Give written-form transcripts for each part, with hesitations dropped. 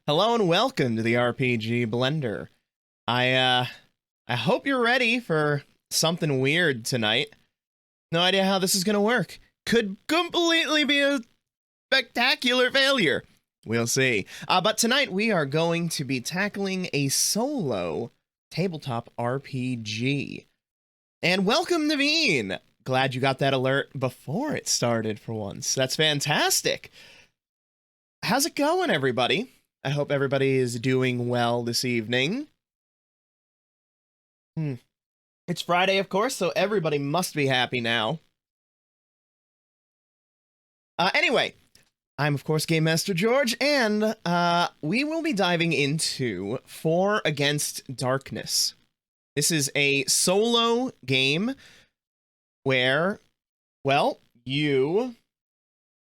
Hello and welcome to the RPG Blender. I hope you're ready for something weird tonight. No idea how this is gonna work. Could completely be a spectacular failure. We'll see. But tonight we are going to be tackling a solo tabletop RPG. And welcome, Naveen! Glad you got that alert before it started for once. That's fantastic. How's it going, everybody? I hope everybody is doing well this evening. It's Friday, of course, so everybody must be happy now. Anyway, I'm, of course, Game Master George, and we will be diving into 4 Against Darkness. This is a solo game where, well, you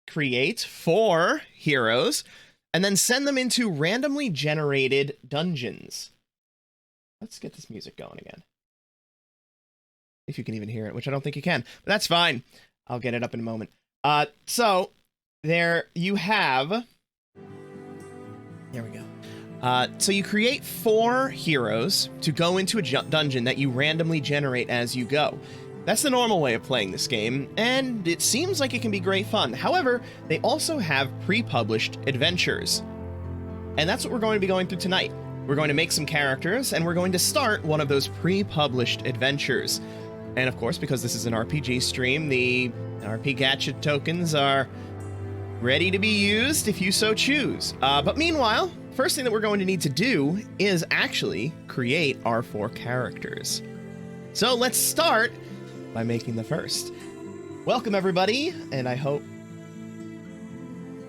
create 4 heroes and then send them into randomly generated dungeons. Let's get this music going again. If you can even hear it, which I don't think you can, but that's fine. I'll get it up in a moment. So there you have. There we go. So you create 4 heroes to go into a dungeon that you randomly generate as you go. That's the normal way of playing this game, and it seems like it can be great fun. However, they also have pre-published adventures. And that's what we're going to be going through tonight. We're going to make some characters, and we're going to start one of those pre-published adventures. And of course, because this is an RPG stream, the RP Gacha tokens are ready to be used if you so choose. But meanwhile, first thing that we're going to need to do is actually create our 4 characters. So let's start by making the first. Welcome, everybody, and I hope...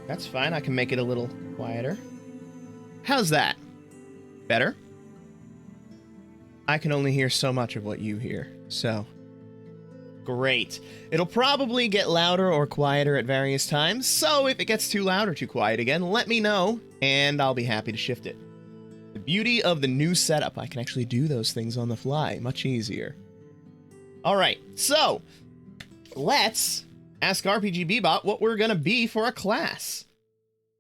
That's fine, I can make it a little quieter. How's that? Better? I can only hear so much of what you hear, so... Great. It'll probably get louder or quieter at various times, so if it gets too loud or too quiet again, let me know, and I'll be happy to shift it. The beauty of the new setup, I can actually do those things on the fly, much easier. Alright, so, let's ask RPG Bebop what we're gonna be for a class.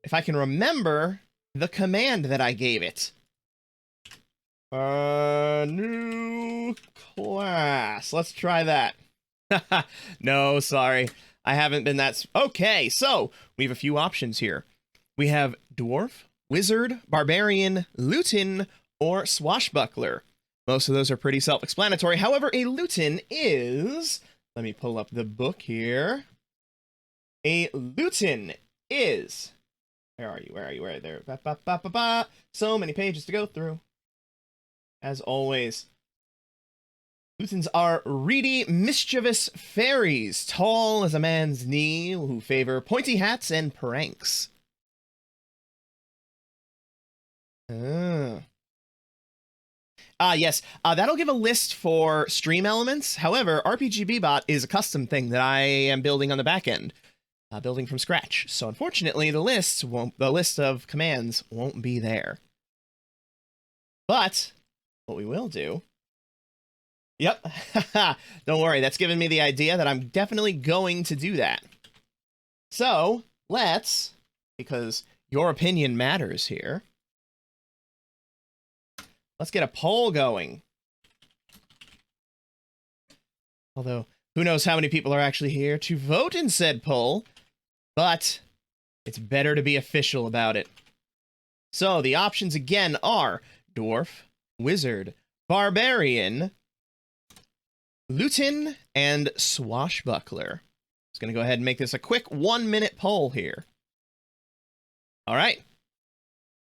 If I can remember the command that I gave it. New class. Let's try that. No, sorry. I haven't been that... Okay, so, we have a few options here. We have Dwarf, Wizard, Barbarian, Lutin, or Swashbuckler. Most of those are pretty self-explanatory. However, a Lutin is... Let me pull up the book here. A Lutin is... Where are you? Where are you? Where are you? There. Ba, ba, ba, ba, ba. So many pages to go through. As always. Lutins are reedy, mischievous fairies, tall as a man's knee, who favor pointy hats and pranks. Yes, that'll give a list for stream elements. However, RPG Bebop is a custom thing that I am building on the back end, building from scratch. So unfortunately, the list of commands won't be there. But what we will do... Yep, don't worry, that's given me the idea that I'm definitely going to do that. So, let's, because your opinion matters here, let's get a poll going. Although, who knows how many people are actually here to vote in said poll, but it's better to be official about it. So, the options again are Dwarf, Wizard, Barbarian, Lutin, and Swashbuckler. Just gonna go ahead and make this a quick 1-minute poll here. Alright.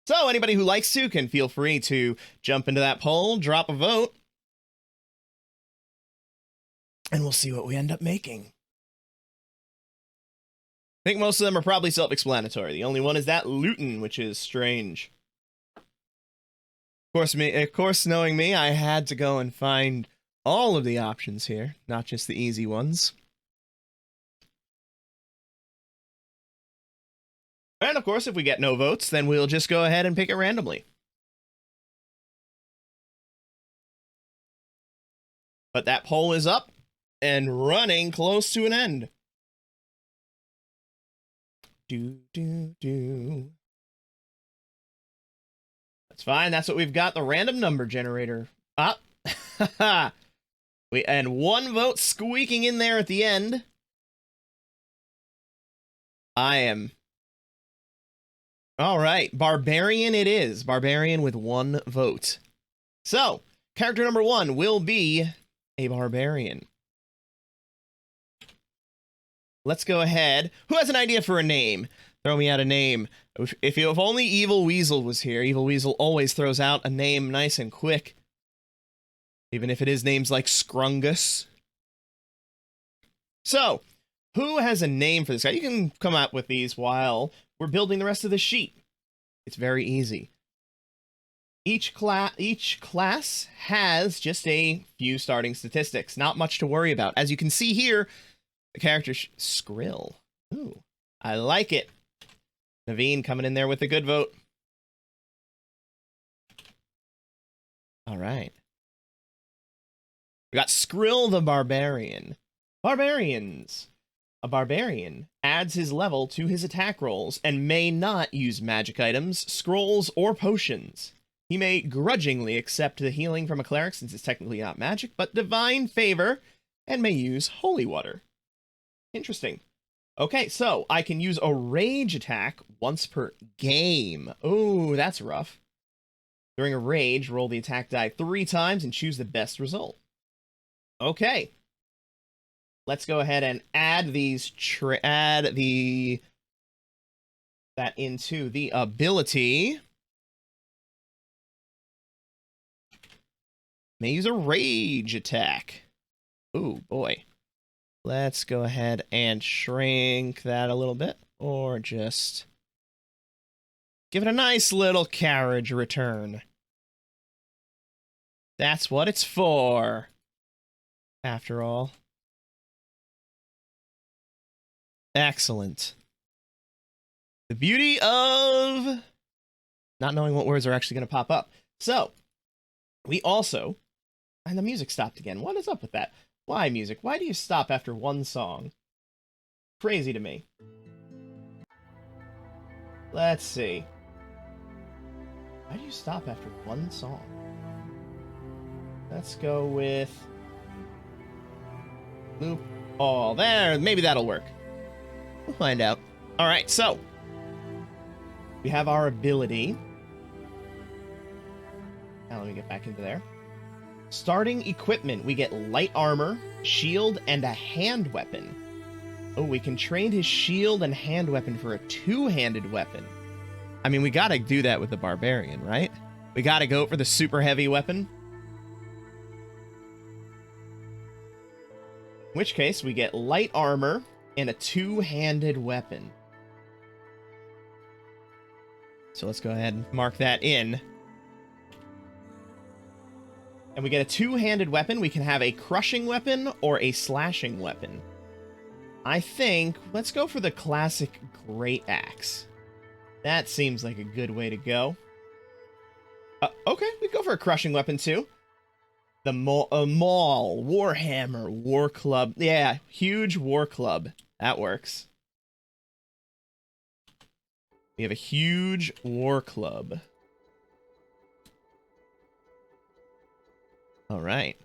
So, anybody who likes to can feel free to jump into that poll, drop a vote, and we'll see what we end up making. I think most of them are probably self-explanatory. The only one is that Lutin, which is strange. Of course, knowing me, I had to go and find all of the options here, not just the easy ones. And of course, if we get no votes, then we'll just go ahead and pick it randomly. But that poll is up and running close to an end. Do, do, do. It's fine. That's what we've got. The random number generator. Ah. And one vote squeaking in there at the end. I am. All right. Barbarian it is. Barbarian with one vote. So, character number 1 will be a barbarian. Let's go ahead. Who has an idea for a name? Throw me out a name. If only Evil Weasel was here. Evil Weasel always throws out a name nice and quick. Even if it is names like Scrungus. So, who has a name for this guy? You can come up with these while we're building the rest of the sheet. It's very easy. Each class has just a few starting statistics. Not much to worry about. As you can see here, the character Skrill. Ooh, I like it. Naveen coming in there with a good vote. All right. We got Skrill the Barbarian. Barbarians. A barbarian adds his level to his attack rolls and may not use magic items, scrolls, or potions. He may grudgingly accept the healing from a cleric since it's technically not magic, but divine favor, and may use holy water. Interesting. Okay, so I can use a rage attack once per game. Oh, that's rough. During a rage, roll the attack die 3 times and choose the best result. Okay. Let's go ahead and add these that into the ability. May use a rage attack. Ooh, boy. Let's go ahead and shrink that a little bit, or just give it a nice little carriage return. That's what it's for, after all. Excellent. The beauty of not knowing what words are actually going to pop up. So, we also... And the music stopped again. What is up with that? Why, music? Why do you stop after one song? Crazy to me. Let's see. Why do you stop after one song? Let's go with... Loop. Oh, there. Maybe that'll work. We'll find out. Alright, so. We have our ability. Now let me get back into there. Starting equipment, we get light armor, shield, and a hand weapon. Oh, we can trade his shield and hand weapon for a 2-handed weapon. I mean, we gotta do that with the barbarian, right? We gotta go for the super heavy weapon. In which case, we get light armor and a 2-handed weapon. So let's go ahead and mark that in. And we get a 2-handed weapon. We can have a crushing weapon or a slashing weapon. I think, let's go for the classic Great Axe. That seems like a good way to go. Okay, we go for a crushing weapon too. The Maul, Warhammer, War Club. Yeah, huge War Club. That works. We have a huge War Club. All right.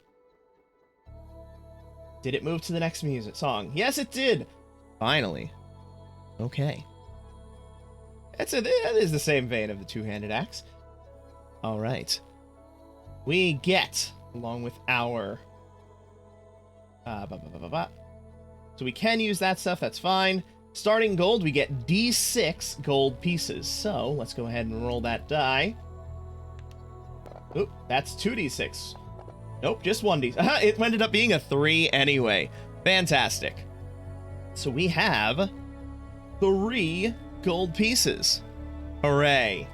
Did it move to the next song? Yes, it did. Finally. Okay. That is the same vein of the 2-handed axe. All right. We get, along with our... So we can use that stuff, that's fine. Starting gold, we get D6 gold pieces. So, let's go ahead and roll that die. Oop, that's 2D6. Nope, just 1D. It ended up being a 3 anyway. Fantastic. So we have 3 gold pieces. Hooray.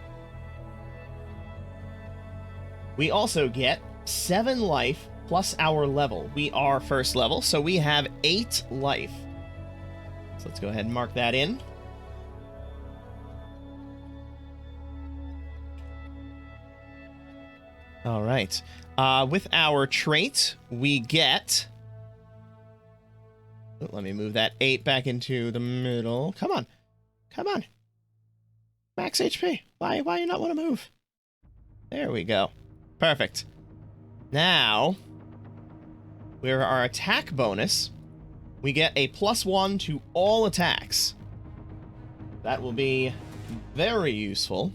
We also get 7 life plus our level. We are first level, so we have 8 life. So let's go ahead and mark that in. All right. With our trait, we get... Let me move that 8 back into the middle. Come on. Come on. Max HP. Why you not want to move? There we go. Perfect. Now, where our attack bonus, we get a +1 to all attacks. That will be very useful.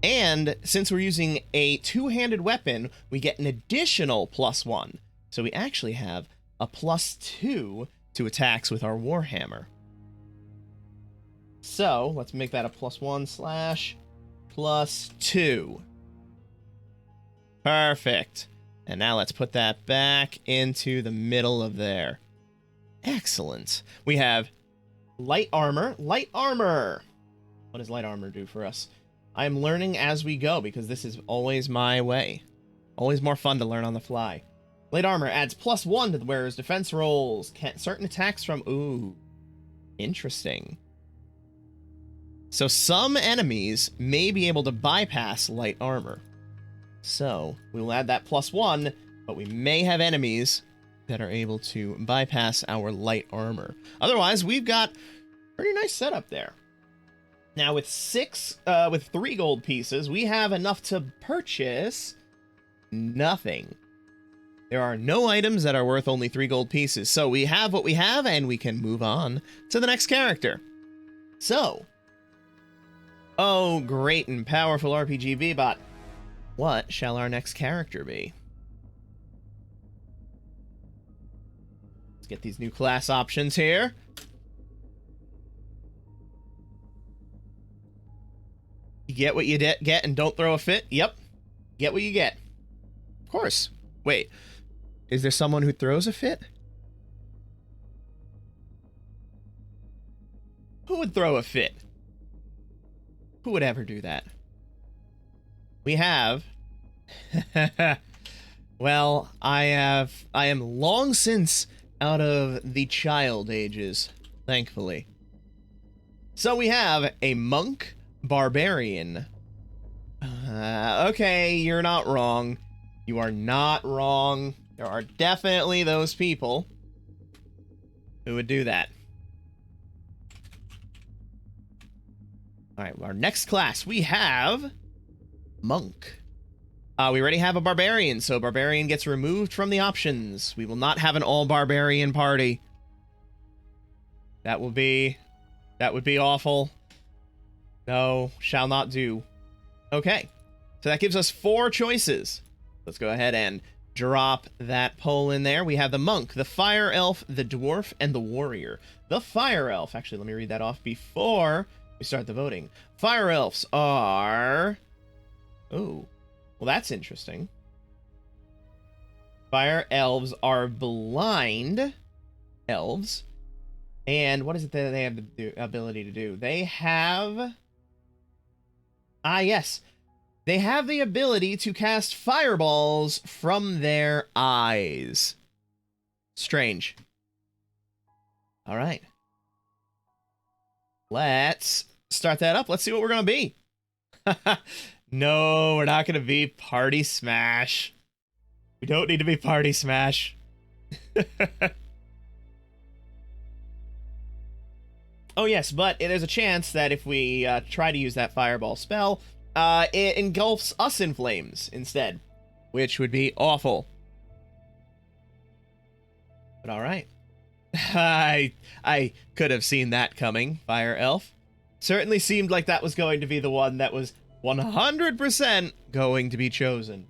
And since we're using a two-handed weapon, we get an additional +1. So we actually have a +2 to attacks with our Warhammer. So let's make that a +1 / +2. Perfect. And now let's put that back into the middle of there. Excellent. We have light armor. Light armor! What does light armor do for us? I'm learning as we go because this is always my way. Always more fun to learn on the fly. Light armor adds +1 to the wearer's defense rolls. Certain attacks from... Ooh. Interesting. So some enemies may be able to bypass light armor. So we will add that +1, but we may have enemies that are able to bypass our light armor. Otherwise, we've got a pretty nice setup there. Now with 3 gold pieces, we have enough to purchase nothing. There are no items that are worth only 3 gold pieces, so we have what we have, and we can move on to the next character. So, oh great and powerful RPG V-Bot, what shall our next character be? Let's get these new class options here. You get what you get and don't throw a fit? Yep. Get what you get. Of course. Wait. Is there someone who throws a fit? Who would throw a fit? Who would ever do that? We have... Well, I am long since out of the child ages, thankfully. So we have a monk barbarian. Okay, you're not wrong. You are not wrong. There are definitely those people who would do that. Alright, our next class, we have monk. We already have a barbarian, so barbarian gets removed from the options. We will not have an all-barbarian party. That would be awful. No, shall not do. Okay, so that gives us 4 choices. Let's go ahead and drop that poll in there. We have the monk, the fire elf, the dwarf, and the warrior. The fire elf, actually, let me read that off before we start the voting. Fire elves are... Oh, well, that's interesting. Fire elves are blind elves. And what is it that they have the ability to do? They have... Ah, yes. They have the ability to cast fireballs from their eyes. Strange. All right. Let's start that up. Let's see what we're going to be. No, we're not going to be Party Smash. We don't need to be Party Smash. Oh, yes, but there's a chance that if we try to use that fireball spell, it engulfs us in flames instead, which would be awful. But all right. I could have seen that coming, Fire Elf. Certainly seemed like that was going to be the one that was 100% going to be chosen.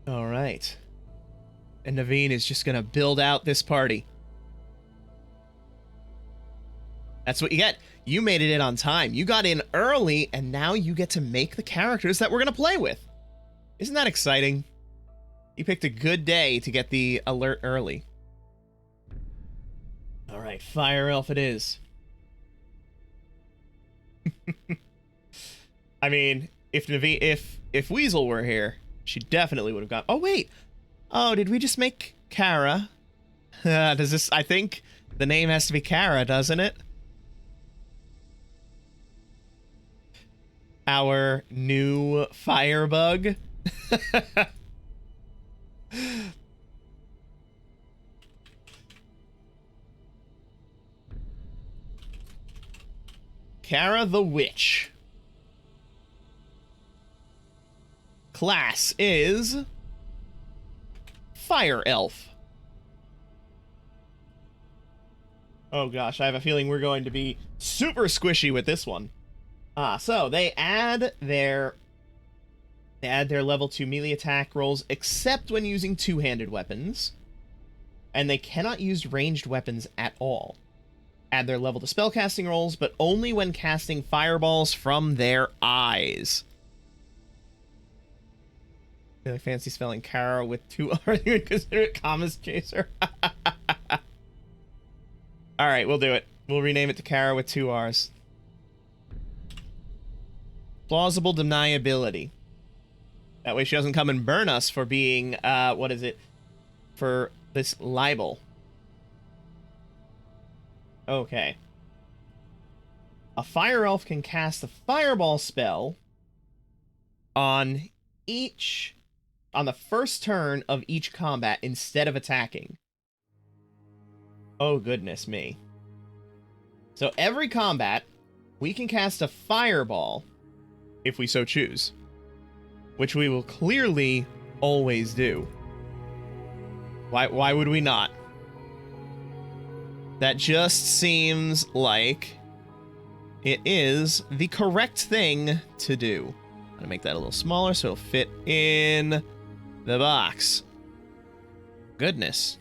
All right. And Naveen is just going to build out this party. That's what you get. You made it in on time. You got in early, and now you get to make the characters that we're going to play with. Isn't that exciting? You picked a good day to get the alert early. All right, Fire Elf it is. I mean, if Weasel were here, she definitely would have gone. Oh, wait. Oh, did we just make Kara? Does this... I think the name has to be Kara, doesn't it? Our new firebug. Kara the Witch. Class is Fire Elf. Oh gosh, I have a feeling we're going to be super squishy with this one. So they add their level 2 melee attack rolls except when using two-handed weapons. And they cannot use ranged weapons at all. Add their level to spellcasting rolls, but only when casting fireballs from their eyes. Really fancy spelling Kara with 2 R's. You would consider it Commas Chaser? Alright, we'll do it. We'll rename it to Kara with 2 R's. Plausible deniability. That way she doesn't come and burn us for being, what is it? For this libel. Okay. A fire elf can cast a fireball spell on the first turn of each combat instead of attacking. Oh, goodness me. So every combat, we can cast a fireball if we so choose, which we will clearly always do. Why would we not? That just seems like it is the correct thing to do. I'm gonna make that a little smaller so it'll fit in the box. Goodness.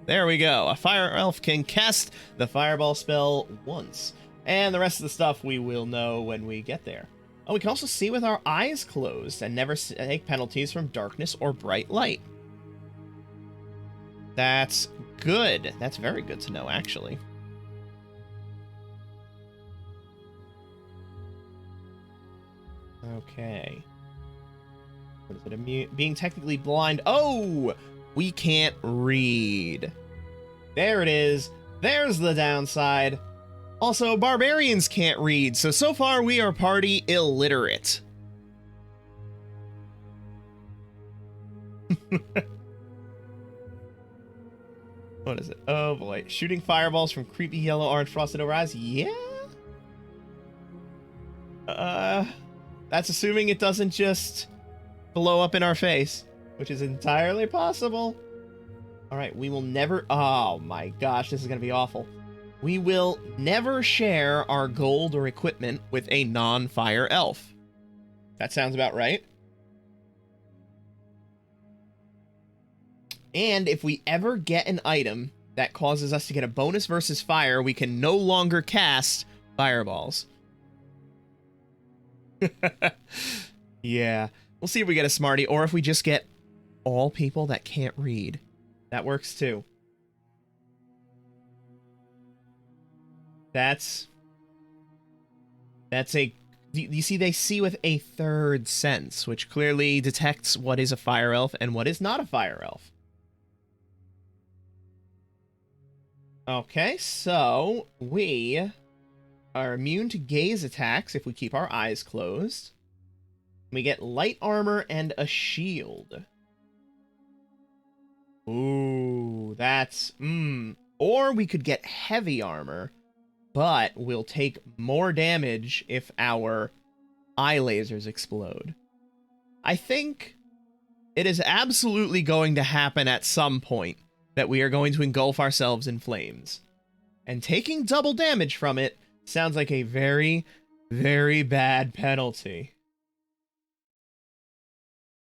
There we go. A fire elf can cast the fireball spell once. And the rest of the stuff we will know when we get there. Oh, we can also see with our eyes closed and never take penalties from darkness or bright light. That's good. That's very good to know, actually. Okay. What is it? Being technically blind. Oh! We can't read. There it is. There's the downside. Also, barbarians can't read, so far we are party illiterate. What is it? Oh boy. Shooting fireballs from creepy yellow orange frosted over eyes? Yeah? That's assuming it doesn't just blow up in our face, which is entirely possible. Alright, we will never... Oh my gosh, this is gonna be awful. We will never share our gold or equipment with a non-fire elf. That sounds about right. And if we ever get an item that causes us to get a bonus versus fire, we can no longer cast fireballs. Yeah. We'll see if we get a Smarty, or if we just get all people that can't read. That works too. That's a... You see, they see with a third sense, which clearly detects what is a fire elf and what is not a fire elf. Okay, so we are immune to gaze attacks if we keep our eyes closed. We get light armor and a shield. Ooh, that's... Or we could get heavy armor, but we'll take more damage if our eye lasers explode. I think it is absolutely going to happen at some point that we are going to engulf ourselves in flames. And taking double damage from it sounds like a very, very bad penalty.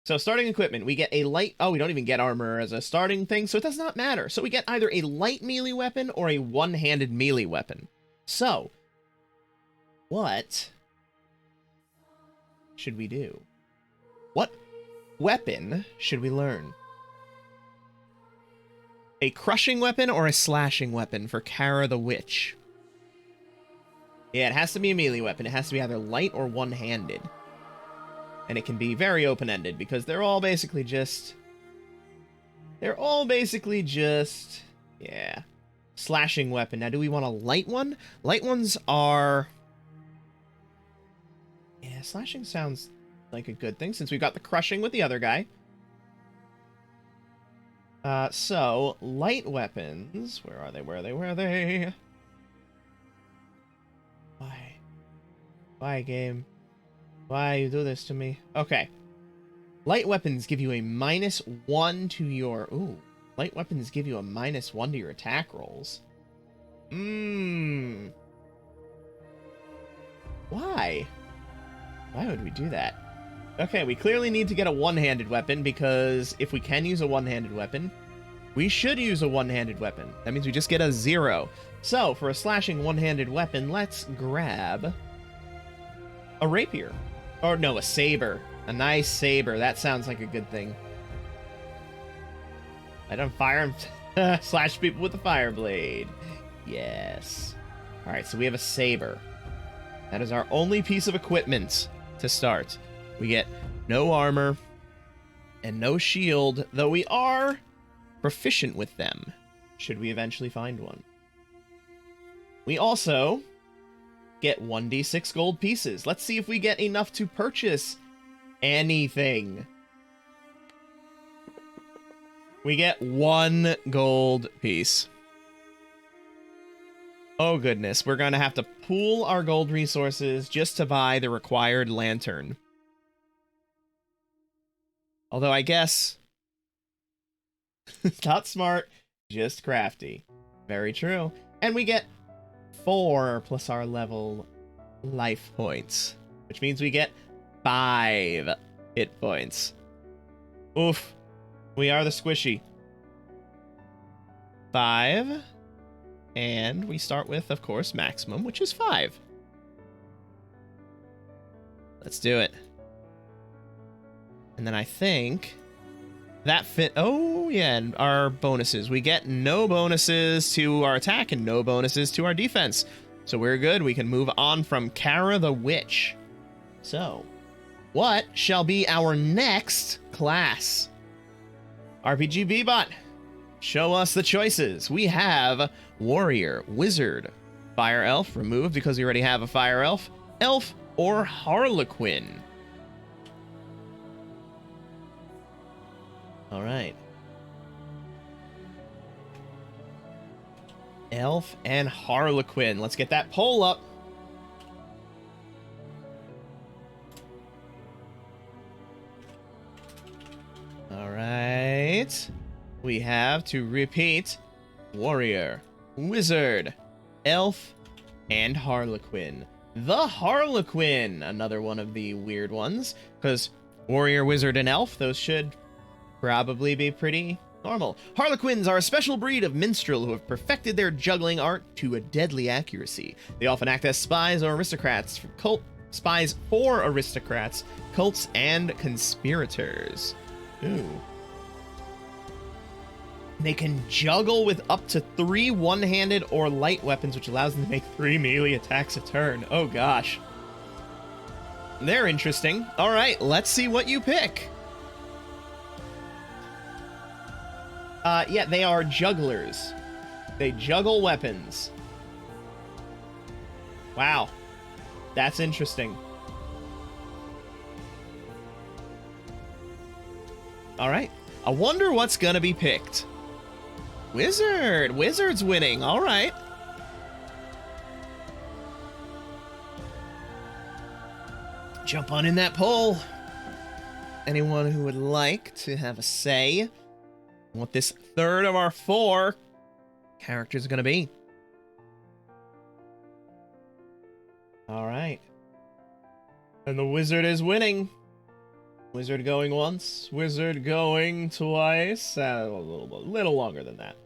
So starting equipment, we get a light... Oh, we don't even get armor as a starting thing, so it does not matter. So we get either a light melee weapon or a one-handed melee weapon. So, what should we do? What weapon should we learn? A crushing weapon or a slashing weapon for Kara the Witch? Yeah, it has to be a melee weapon. It has to be either light or one-handed. And it can be very open-ended, because they're all basically just... Yeah. Slashing weapon. Now, do we want a light one? Light ones are... Yeah, slashing sounds like a good thing, since we've got the crushing with the other guy. So, light weapons... Where are they? Why, game? Why you do this to me? Okay. Light weapons give you a -1 to your... Ooh. Light weapons give you a -1 to your attack rolls. Mmm. Why? Why would we do that? Okay, we clearly need to get a one-handed weapon, because if we can use a one-handed weapon, we should use a one-handed weapon. That means we just get a 0. So, for a slashing one-handed weapon, let's grab a rapier. Or no, a saber. A nice saber. That sounds like a good thing. I don't fire and slash people with a fire blade. Yes. Alright, so we have a saber. That is our only piece of equipment to start. We get no armor and no shield, though we are proficient with them, should we eventually find one. We also get 1d6 gold pieces. Let's see if we get enough to purchase anything. We get 1 gold piece. Oh goodness, we're gonna have to pool our gold resources just to buy the required lantern. Although I guess... not smart, just crafty. Very true. And we get 4 plus our level life points, which means we get 5 hit points. Oof. We are the squishy. 5. And we start with, of course, maximum, which is 5. Let's do it. And then I think that fit. Oh, yeah, and our bonuses. We get no bonuses to our attack and no bonuses to our defense. So we're good. We can move on from Kara the Witch. So, what shall be our next class? RPG Bbot, show us the choices. We have Warrior, Wizard, Fire Elf, removed because we already have a Fire Elf, Elf, or Harlequin. All right. Elf and Harlequin. Let's get that poll up. All right. We have to repeat Warrior, Wizard, Elf, and Harlequin. The Harlequin, another one of the weird ones, because Warrior, Wizard, and Elf, those should probably be pretty normal. Harlequins are a special breed of minstrel who have perfected their juggling art to a deadly accuracy. They often act as spies or aristocrats for spies for aristocrats, cults, and conspirators. Ooh. They can juggle with up to 3 one-handed or light weapons, which allows them to make 3 melee attacks a turn. Oh gosh. They're interesting. All right, let's see what you pick. Yeah, they are jugglers. They juggle weapons. Wow. That's interesting. All right. I wonder what's gonna be picked. Wizard! Wizard's winning. All right. Jump on in that poll. Anyone who would like to have a say what this third of our 4 characters are going to be. All right. And the wizard is winning. Wizard going once, wizard going twice. A little longer than that.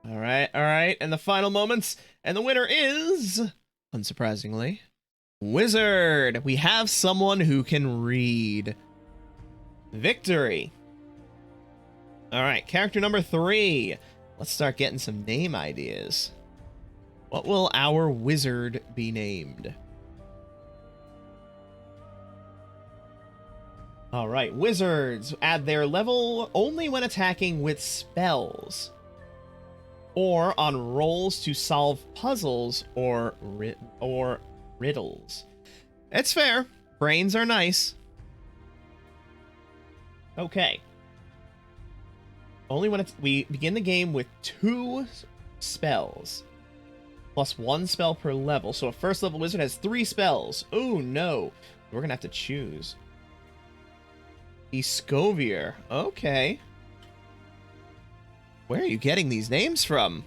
All right. And the final moments. And the winner is, unsurprisingly, Wizard. We have someone who can read. Victory. All right, character number 3. Let's start getting some name ideas. What will our wizard be named? All right, wizards add their level only when attacking with spells, or on rolls to solve puzzles or riddles. It's fair. Brains are nice. Okay. Only when we begin the game with 2 spells. Plus 1 spell per level. So a first level wizard has 3 spells. Oh no. We're gonna have to choose. Escovier. Okay. Where are you getting these names from?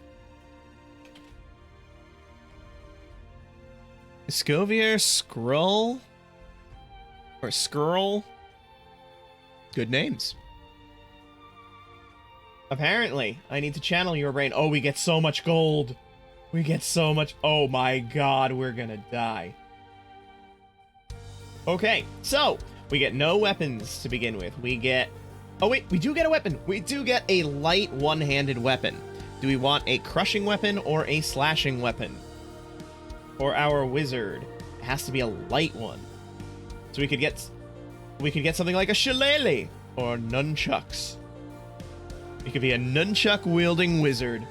Escovier, Skrull, or Skrull. Good names. Apparently, I need to channel your brain. Oh, we get so much gold. We get so much. Oh my god, we're gonna die. Okay, so we get no weapons to begin with. We get... Oh wait, we do get a weapon. We do get a light one-handed weapon. Do we want a crushing weapon or a slashing weapon? For our wizard, it has to be a light one. So we could get something like a shillelagh or nunchucks. It could be a nunchuck-wielding wizard.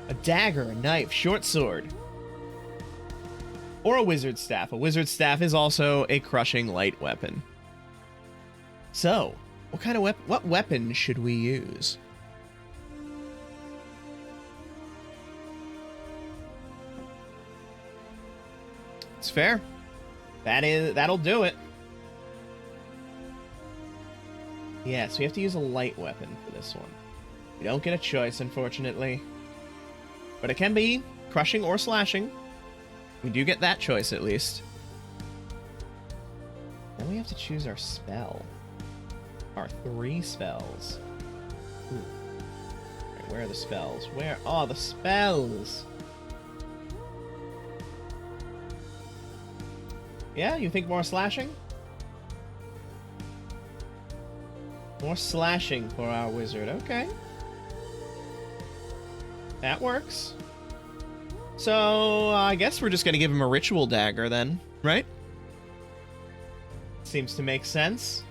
A dagger, a knife, short sword. Or a wizard staff. A wizard staff is also a crushing light weapon. So, what weapon should we use? It's fair. That'll do it. Yes, we have to use a light weapon for this one. We don't get a choice, unfortunately. But it can be crushing or slashing. We do get that choice, at least. Then we have to choose our spell. Our 3 spells. Ooh. Right, where are the spells? Where are the spells? Yeah, you think more slashing? More slashing for our wizard. Okay. That works. So, I guess we're just gonna give him a ritual dagger then, right? Seems to make sense.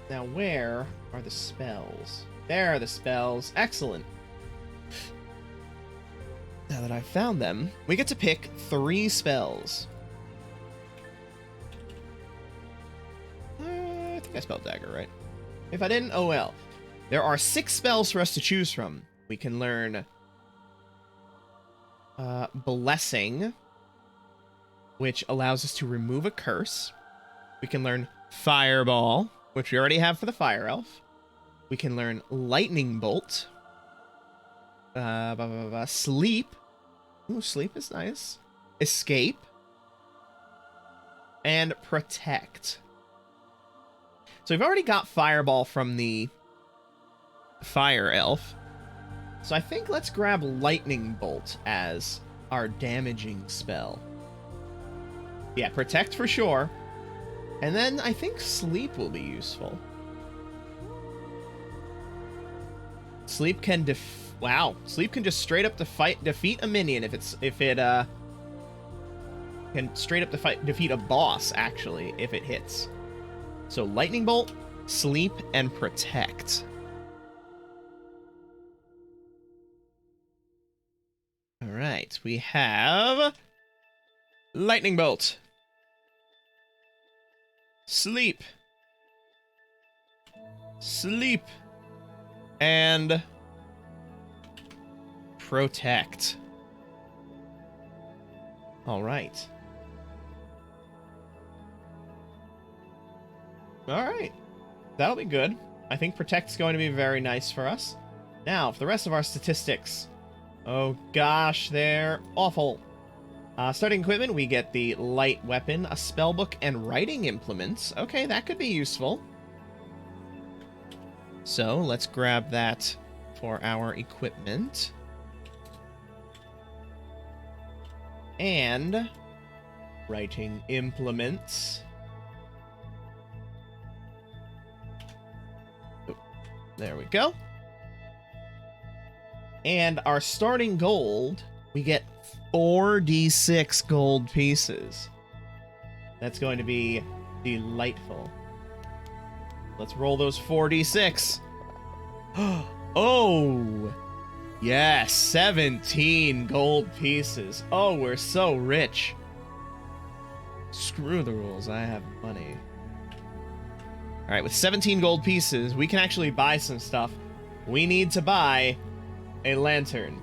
Now, where are the spells? There are the spells. Excellent. Now that I've found them, we get to pick 3 spells. I think I spelled dagger, right? If I didn't, oh well. There are 6 spells for us to choose from. We can learn Blessing, which allows us to remove a curse. We can learn Fireball, which we already have for the Fire Elf. We can learn Lightning Bolt. Sleep. Ooh, Sleep is nice. Escape. And Protect. So we've already got Fireball from the Fire Elf. So I think let's grab Lightning Bolt as our damaging spell. Yeah, Protect for sure. And then I think Sleep will be useful. Sleep can Sleep can just straight up defeat a minion if it can straight up defeat a boss actually if it hits. So Lightning Bolt, Sleep, and Protect. All right, we have Lightning Bolt, Sleep, and Protect. All right. All right. That'll be good. I think Protect's going to be very nice for us. Now, for the rest of our statistics. Oh gosh, they're awful. Starting equipment, we get the light weapon, a spellbook, and writing implements. Okay, that could be useful. So, let's grab that for our equipment. And writing implements. Oh, there we go. And our starting gold, we get 4d6 gold pieces. That's going to be delightful. Let's roll those 4d6. Oh! Yes, 17 gold pieces. Oh, we're so rich. Screw the rules, I have money. Alright, with 17 gold pieces, we can actually buy some stuff. we need to buy a lantern.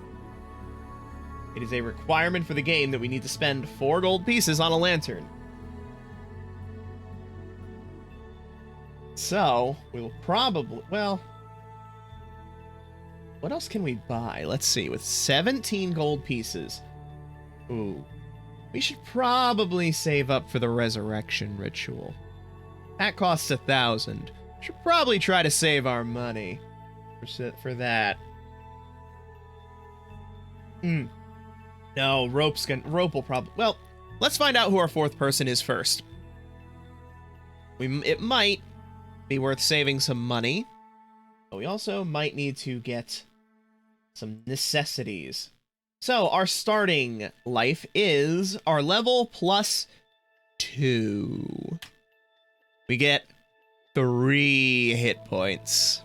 It is a requirement for the game that we need to spend 4 gold pieces on a lantern. So, we will probably... Well... What else can we buy? Let's see. With 17 gold pieces. Ooh. We should probably save up for the resurrection ritual. That costs 1,000. Should probably try to save our money for that. No, Rope will probably... Well, let's find out who our 4th person is first. It might be worth saving some money, but we also might need to get some necessities. So, our starting life is our level plus 2. We get 3 hit points.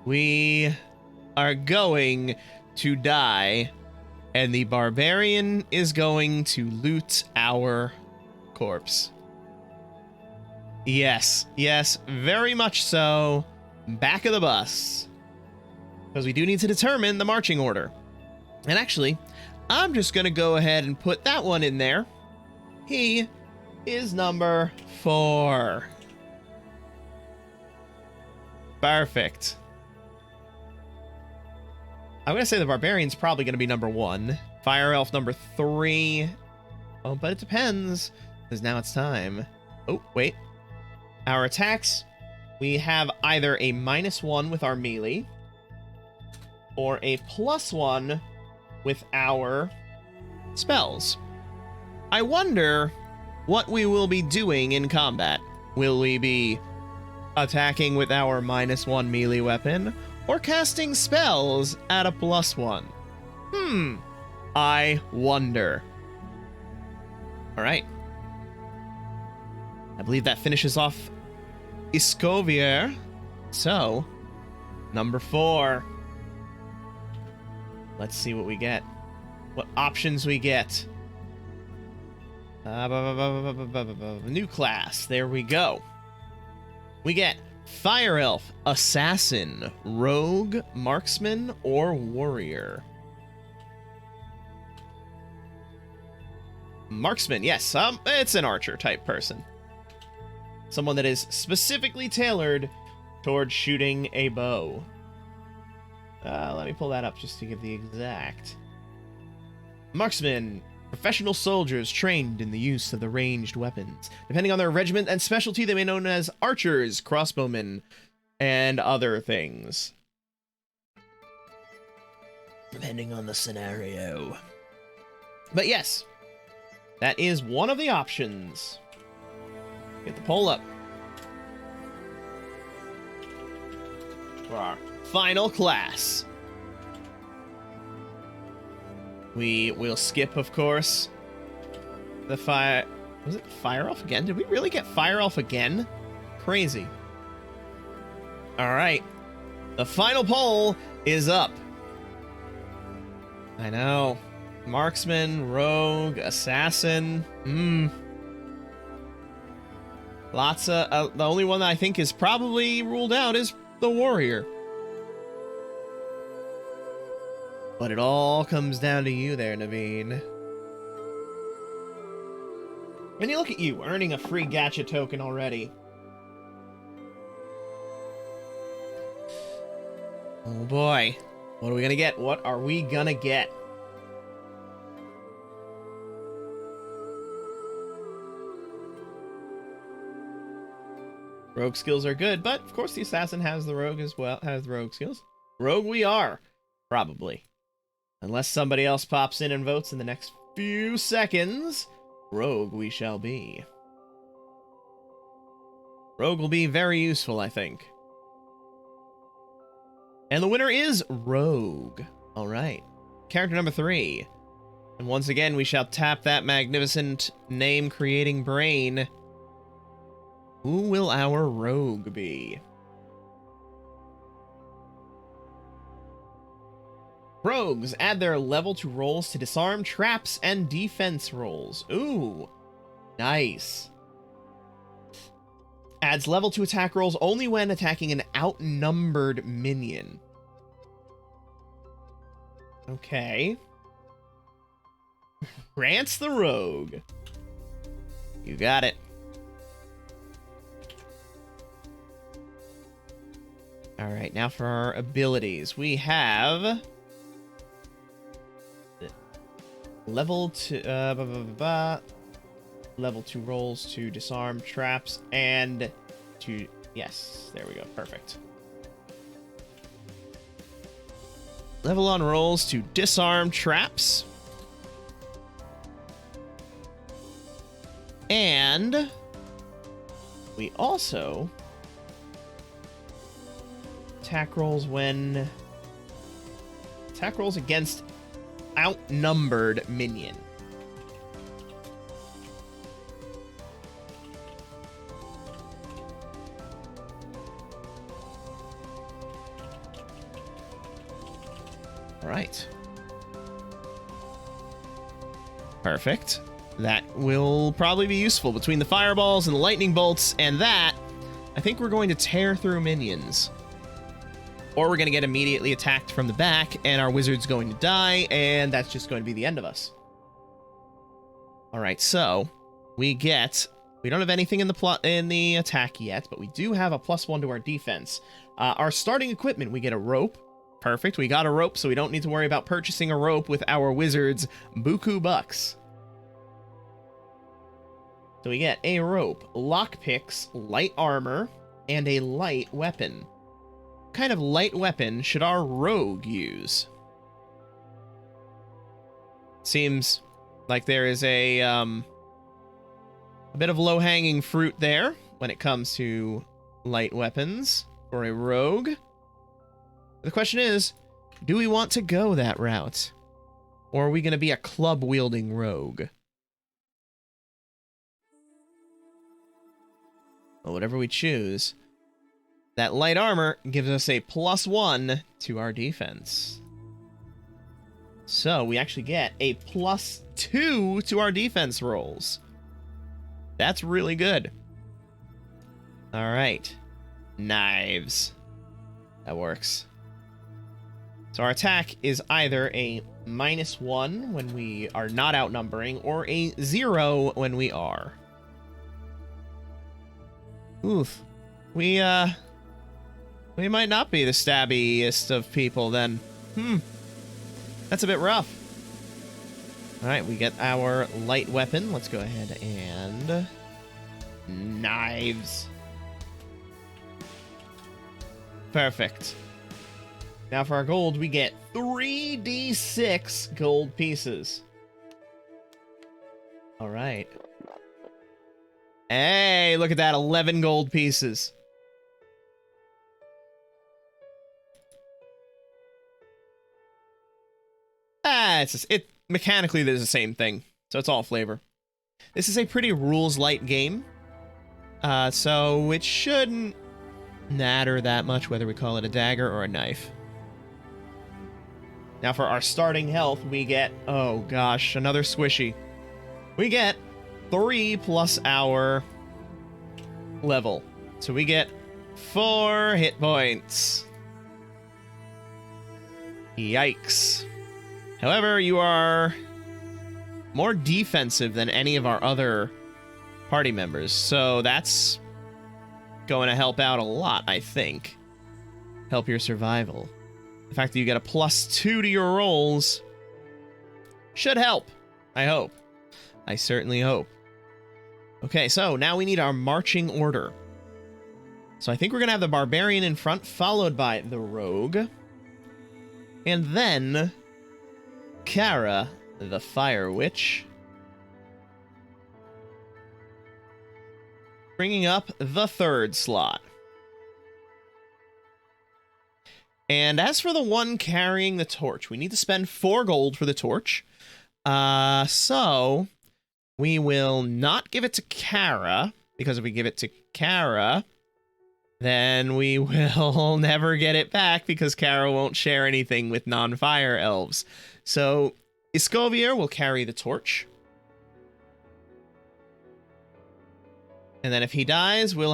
We are going to die, and the barbarian is going to loot our corpse. Yes, very much so. Back of the bus. Because we do need to determine the marching order. And actually, I'm just going to go ahead and put that one in there. He is number 4. Perfect. I'm going to say the barbarian's probably going to be number 1. Fire elf number 3. Oh, but it depends. Because now it's time. Oh, wait. Our attacks, we have either a -1 with our melee, or a +1 with our spells. I wonder what we will be doing in combat. Will we be attacking with our -1 melee weapon, or casting spells at a +1? I wonder. Alright. I believe that finishes off Escovier. So, number 4. Let's see what we get. What options we get. New class. There we go. We get Fire Elf, Assassin, Rogue, Marksman, or Warrior. Marksman, yes. It's an archer type person. Someone that is specifically tailored towards shooting a bow. Let me pull that up just to give the exact. Marksman, professional soldiers trained in the use of the ranged weapons. Depending on their regiment and specialty, they may be known as archers, crossbowmen, and other things. Depending on the scenario. But yes, that is one of the options. Get the poll up. For our final class. We will skip, of course, the fire... Was it Fire Elf again? Did we really get Fire Elf again? Crazy. Alright. The final poll is up. I know. Marksman, Rogue, Assassin. Lots of... the only one that I think is probably ruled out is the Warrior. But it all comes down to you there, Naveen. And you look at you, earning a free gacha token already. Oh boy. What are we gonna get? What are we gonna get? Rogue skills are good, but of course the assassin has the rogue as well, has the rogue skills. Rogue we are, probably. Unless somebody else pops in and votes in the next few seconds, rogue we shall be. Rogue will be very useful, I think. And the winner is Rogue. Alright. Character number 3. And once again, we shall tap that magnificent name-creating brain. Who will our rogue be? Rogues add their level to rolls to disarm traps and defense rolls. Ooh, nice. Adds level to attack rolls only when attacking an outnumbered minion. Okay. Rance the Rogue. You got it. Alright, now for our abilities. We have... Level 2... Level 2 rolls to disarm traps and to... Yes, there we go. Perfect. Level on rolls to disarm traps. And we also attack rolls when... Attack rolls against outnumbered minion. Right. Perfect. That will probably be useful between the fireballs and the lightning bolts, and that, I think we're going to tear through minions. Or we're going to get immediately attacked from the back, and our wizard's going to die, and that's just going to be the end of us. Alright, so, we don't have anything in the attack yet, but we do have a +1 to our defense. Our starting equipment, we get a rope. Perfect, we got a rope, so we don't need to worry about purchasing a rope with our wizard's buku bucks. So we get a rope, lockpicks, light armor, and a light weapon. What kind of light weapon should our rogue use? Seems like there is a bit of low-hanging fruit there when it comes to light weapons for a rogue. The question is, do we want to go that route? Or are we going to be a club-wielding rogue? Well, whatever we choose, that light armor gives us a +1 to our defense. So we actually get a +2 to our defense rolls. That's really good. All right. Knives. That works. So our attack is either a -1 when we are not outnumbering, or a 0 when we are. Oof. We might not be the stabbiest of people then. That's a bit rough. Alright, we get our light weapon. Let's go ahead and... Knives. Perfect. Now for our gold, we get 3d6 gold pieces. Alright. Hey, look at that, 11 gold pieces. Mechanically, there's the same thing, so it's all flavor. This is a pretty rules-light game, so it shouldn't matter that much whether we call it a dagger or a knife. Now for our starting health, we get, oh gosh, another squishy. We get 3 plus our level. So we get 4 hit points. Yikes. However, you are more defensive than any of our other party members, so that's going to help out a lot, I think. Help your survival. The fact that you get a +2 to your rolls should help. I hope. I certainly hope. Okay, so now we need our marching order. So I think we're going to have the Barbarian in front, followed by the Rogue. And then Kara, the Fire Witch. Bringing up the 3rd slot. And as for the one carrying the torch, we need to spend 4 gold for the torch. So we will not give it to Kara, because if we give it to Kara, then we will never get it back, because Kara won't share anything with non-fire elves. So Iskovier will carry the torch. And then if he dies, he'll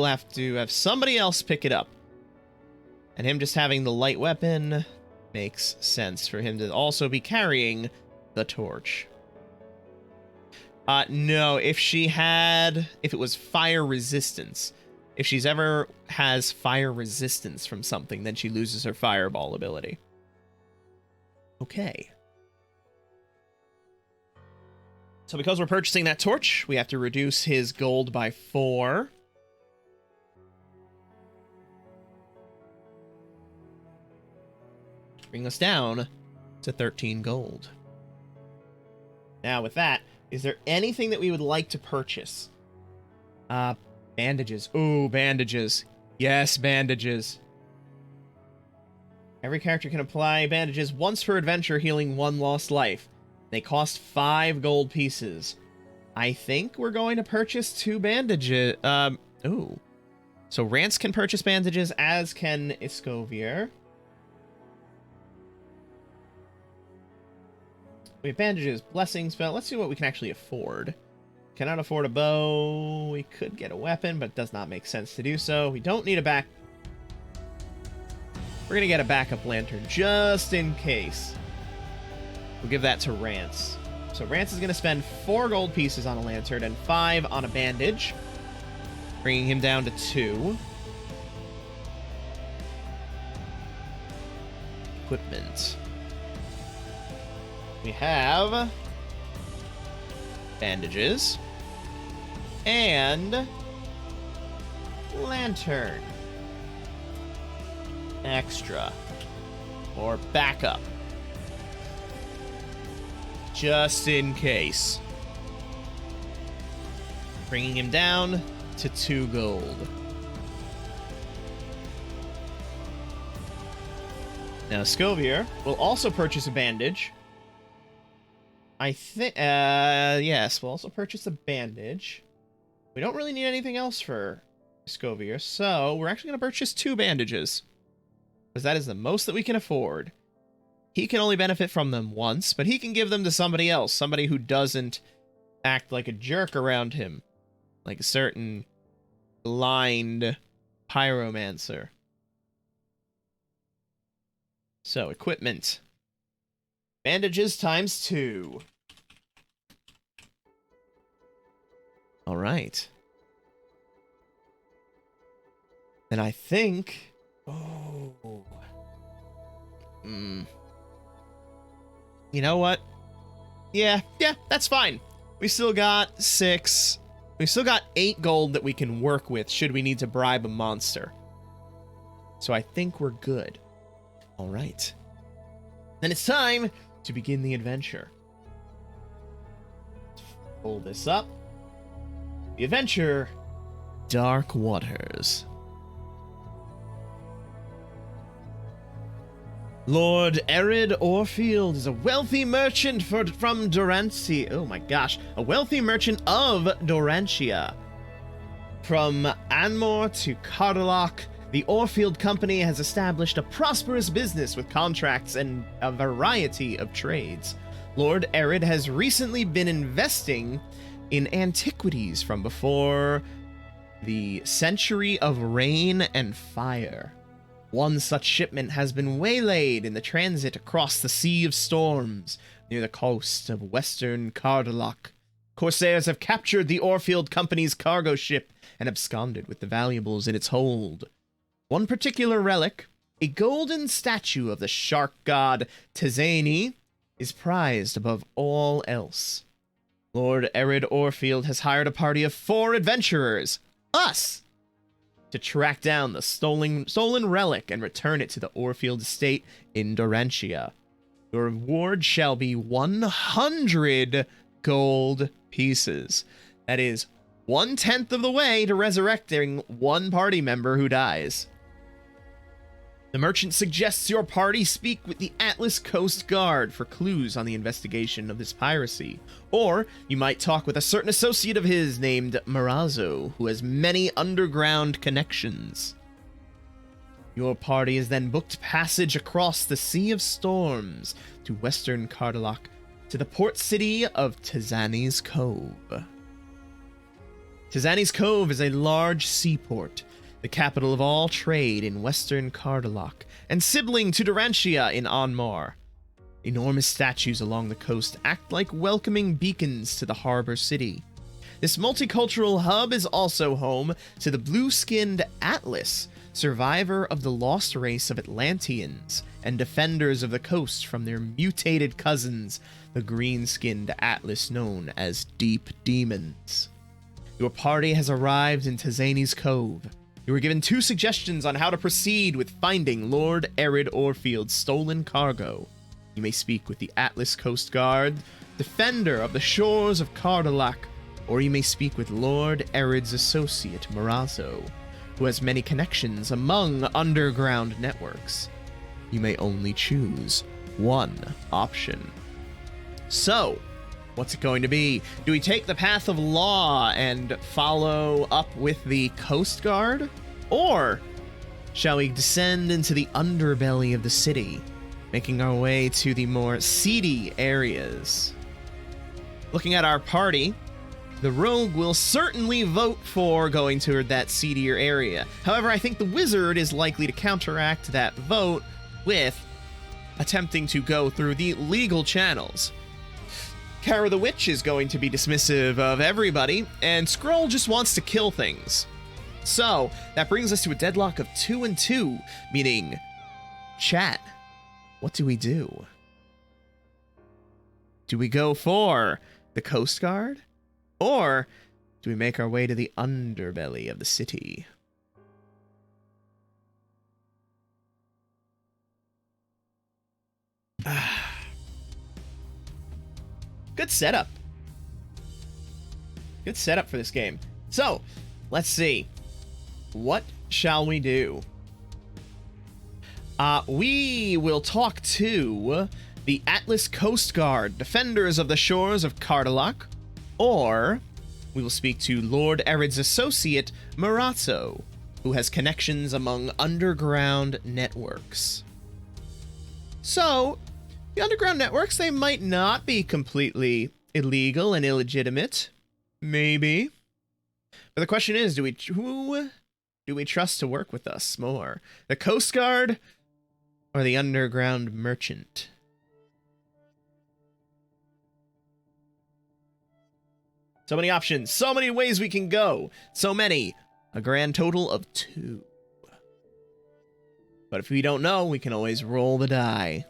have to have somebody else pick it up. And him just having the light weapon makes sense for him to also be carrying the torch. No, if it was fire resistance. If she's ever has fire resistance from something, then she loses her fireball ability. Okay. So because we're purchasing that torch, we have to reduce his gold by 4. Bring us down to 13 gold. Now with that, is there anything that we would like to purchase? Bandages. Ooh, bandages. Yes, bandages. Every character can apply bandages once per adventure, healing 1 lost life. They cost 5 gold pieces. I think we're going to purchase 2 bandages. Ooh. So Rance can purchase bandages, as can Escovier. We have bandages, blessings, spell. Let's see what we can actually afford. Cannot afford a bow. We could get a weapon, but it does not make sense to do so. We don't need a back. We're going to get a backup lantern just in case. We'll give that to Rance. So Rance is going to spend 4 gold pieces on a lantern and 5 on a bandage, bringing him down to 2. Equipment. We have bandages and lantern. Extra. Or backup. Just in case. Bringing him down to 2 gold. Now Scovier will also purchase a bandage. I think, yes, we'll also purchase a bandage. We don't really need anything else for Scovier, so we're actually going to purchase 2 bandages. Because that is the most that we can afford. He can only benefit from them once, but he can give them to somebody else. Somebody who doesn't act like a jerk around him. Like a certain blind pyromancer. So, equipment. Bandages times 2. Alright. Then I think... Oh. You know what? Yeah, that's fine. We still got 6. We still got 8 gold that we can work with should we need to bribe a monster. So I think we're good. Alright. Then it's time to begin the adventure. Let's pull this up. The adventure, Dark Waters. Lord Erid Orfield is a wealthy merchant from Dorantia. Oh my gosh. A wealthy merchant of Dorantia. From Anmore to Cardalock, the Orfield Company has established a prosperous business with contracts and a variety of trades. Lord Erid has recently been investing in antiquities from before the Century of Rain and Fire. One such shipment has been waylaid in the transit across the Sea of Storms, near the coast of western Cardalock. Corsairs have captured the Orfield Company's cargo ship and absconded with the valuables in its hold. One particular relic, a golden statue of the shark god Tizani, is prized above all else. Lord Erid Orfield has hired a party of 4 adventurers, us, to track down the stolen relic and return it to the Orfield estate in Dorantia. Your reward shall be 100 gold pieces. That is 1/10 of the way to resurrecting one party member who dies. The merchant suggests your party speak with the Atlas Coast Guard for clues on the investigation of this piracy. Or you might talk with a certain associate of his named Marazzo, who has many underground connections. Your party is then booked passage across the Sea of Storms to western Cardalock to the port city of Tizani's Cove. Tizani's Cove is a large seaport, the capital of all trade in western Cardalock, and sibling to Durantia in Anmar. Enormous statues along the coast act like welcoming beacons to the harbor city. This multicultural hub is also home to the blue-skinned Atlas, survivor of the lost race of Atlanteans and defenders of the coast from their mutated cousins, the green-skinned Atlas known as Deep Demons. Your party has arrived in Tizani's Cove. You were given 2 suggestions on how to proceed with finding Lord Arid Orfield's stolen cargo. You may speak with the Atlas Coast Guard, defender of the shores of Cardalac, or you may speak with Lord Arid's associate, Morazzo, who has many connections among underground networks. You may only choose one option. So, what's it going to be? Do we take the path of law and follow up with the Coast Guard? Or shall we descend into the underbelly of the city, making our way to the more seedy areas? Looking at our party, the rogue will certainly vote for going toward that seedier area. However, I think the wizard is likely to counteract that vote with attempting to go through the legal channels. Kara the Witch is going to be dismissive of everybody, and Skrull just wants to kill things. So, that brings us to a deadlock of 2-2, meaning, chat, what do we do? Do we go for the Coast Guard? Or do we make our way to the underbelly of the city? Good setup. Good setup for this game. So, let's see. What shall we do? We will talk to the Atlas Coast Guard, defenders of the shores of Cardalac, or we will speak to Lord Arid's associate, Morazzo, who has connections among underground networks. So, the underground networks, they might not be completely illegal and illegitimate. Maybe. But the question is, who do we trust to work with us more? The Coast Guard or the underground merchant? So many options, so many ways we can go. So many. A grand total of 2. But if we don't know, we can always roll the die.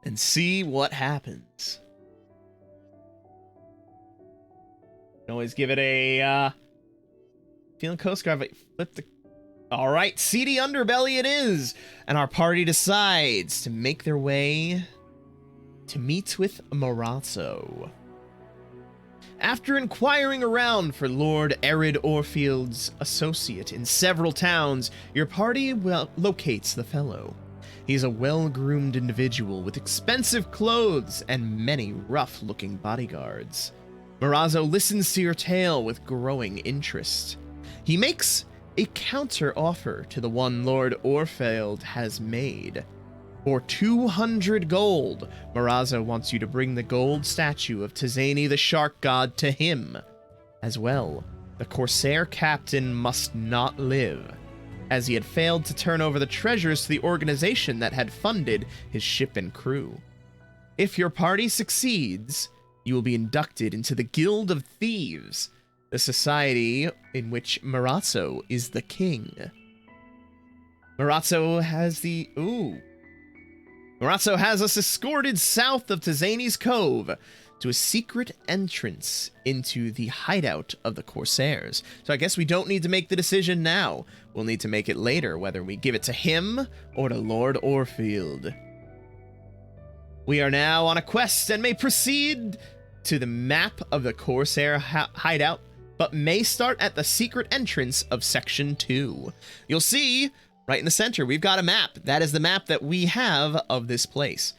And see what happens. Can always give it a, feeling Coast Guard, but flip the... Alright, seedy underbelly it is! And our party decides to make their way to meet with Morazzo. After inquiring around for Lord Arid Orfield's associate in several towns, your party locates the fellow. He's a well-groomed individual with expensive clothes and many rough-looking bodyguards. Morazzo listens to your tale with growing interest. He makes a counter-offer to the one Lord Orfield has made. For 200 gold, Morazzo wants you to bring the gold statue of Tizani the Shark God to him. As well, the Corsair captain must not live, as he had failed to turn over the treasures to the organization that had funded his ship and crew. If your party succeeds, you will be inducted into the Guild of Thieves, the society in which Morazzo is the king. Morazzo has us escorted south of Tizani's Cove to a secret entrance into the hideout of the Corsairs. So I guess we don't need to make the decision now. We'll need to make it later, whether we give it to him or to Lord Orfield. We are now on a quest and may proceed to the map of the Corsair hideout, but may start at the secret entrance of Section 2. You'll see, right in the center, we've got a map. That is the map that we have of this place.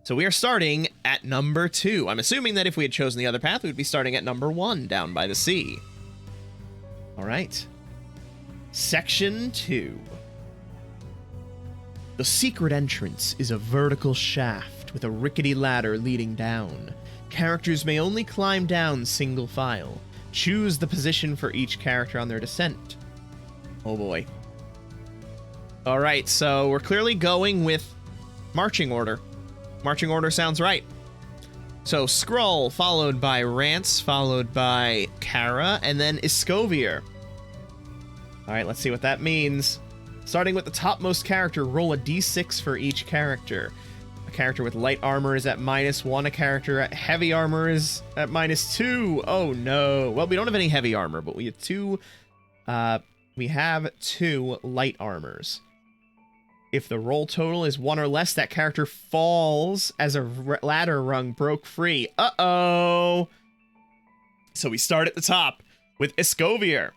So we are starting at number 2. I'm assuming that if we had chosen the other path, we would be starting at number 1, down by the sea. All right. Section 2. The secret entrance is a vertical shaft with a rickety ladder leading down. Characters may only climb down single file. Choose the position for each character on their descent. Oh boy. Alright, so we're clearly going with marching order. Marching order sounds right. So Skrull, followed by Rance, followed by Kara, and then Escovier. Alright, let's see what that means. Starting with the topmost character, roll a d6 for each character. A character with light armor is at -1. A character at heavy armor is at -2. Oh no. Well, we don't have any heavy armor, but we have two light armors. If the roll total is 1 or less, that character falls as a ladder rung broke free. Uh-oh. So we start at the top with Escovier.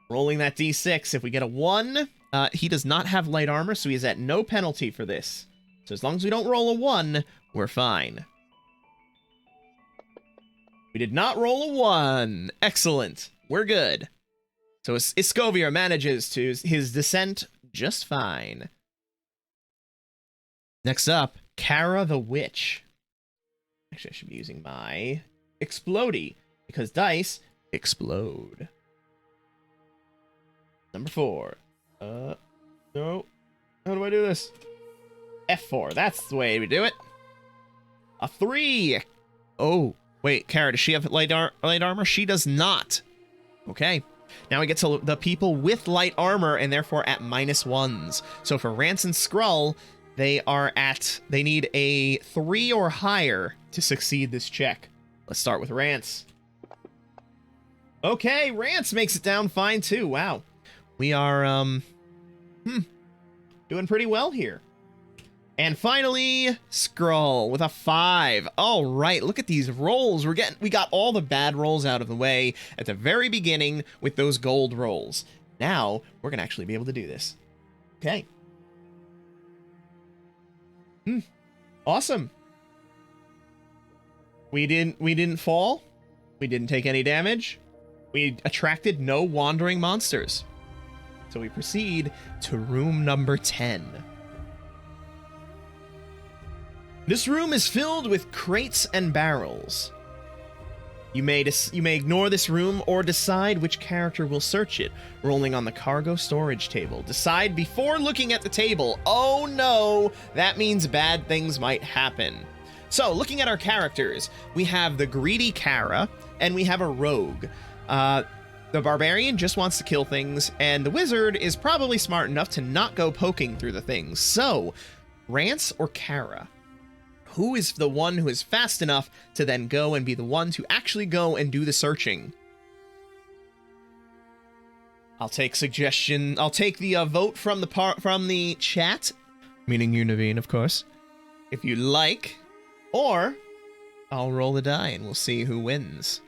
Rolling that d6. If we get a 1, he does not have light armor, so he is at no penalty for this. So as long as we don't roll a 1, we're fine. We did not roll a 1. Excellent. We're good. So Escovier manages to his descent just fine. Next up, Kara the Witch. Actually, I should be using my Explodey, because dice explode. Number 4. No. How do I do this? F4. That's the way we do it. A 3. Oh, wait, Kara, does she have light armor? She does not. Okay. Now we get to the people with light armor and therefore at -1s. So for Rance and Skrull, they need a 3 or higher to succeed this check. Let's start with Rance. Okay, Rance makes it down fine too. Wow. We are, doing pretty well here. And finally, Skrull with a 5. All right, look at these rolls. We got all the bad rolls out of the way at the very beginning with those gold rolls. Now, we're going to actually be able to do this. Okay. Awesome. We didn't fall. We didn't take any damage. We attracted no wandering monsters. So we proceed to room number 10. This room is filled with crates and barrels. You may ignore this room or decide which character will search it, rolling on the cargo storage table. Decide before looking at the table. Oh no, that means bad things might happen. So, looking at our characters, we have the greedy Kara, and we have a rogue. The barbarian just wants to kill things, and the wizard is probably smart enough to not go poking through the things. So, Rance or Kara? Who is the one who is fast enough to then go and be the one to actually go and do the searching? I'll take suggestion. I'll take the vote from the chat, meaning you, Naveen, of course, if you like, or I'll roll the die and we'll see who wins.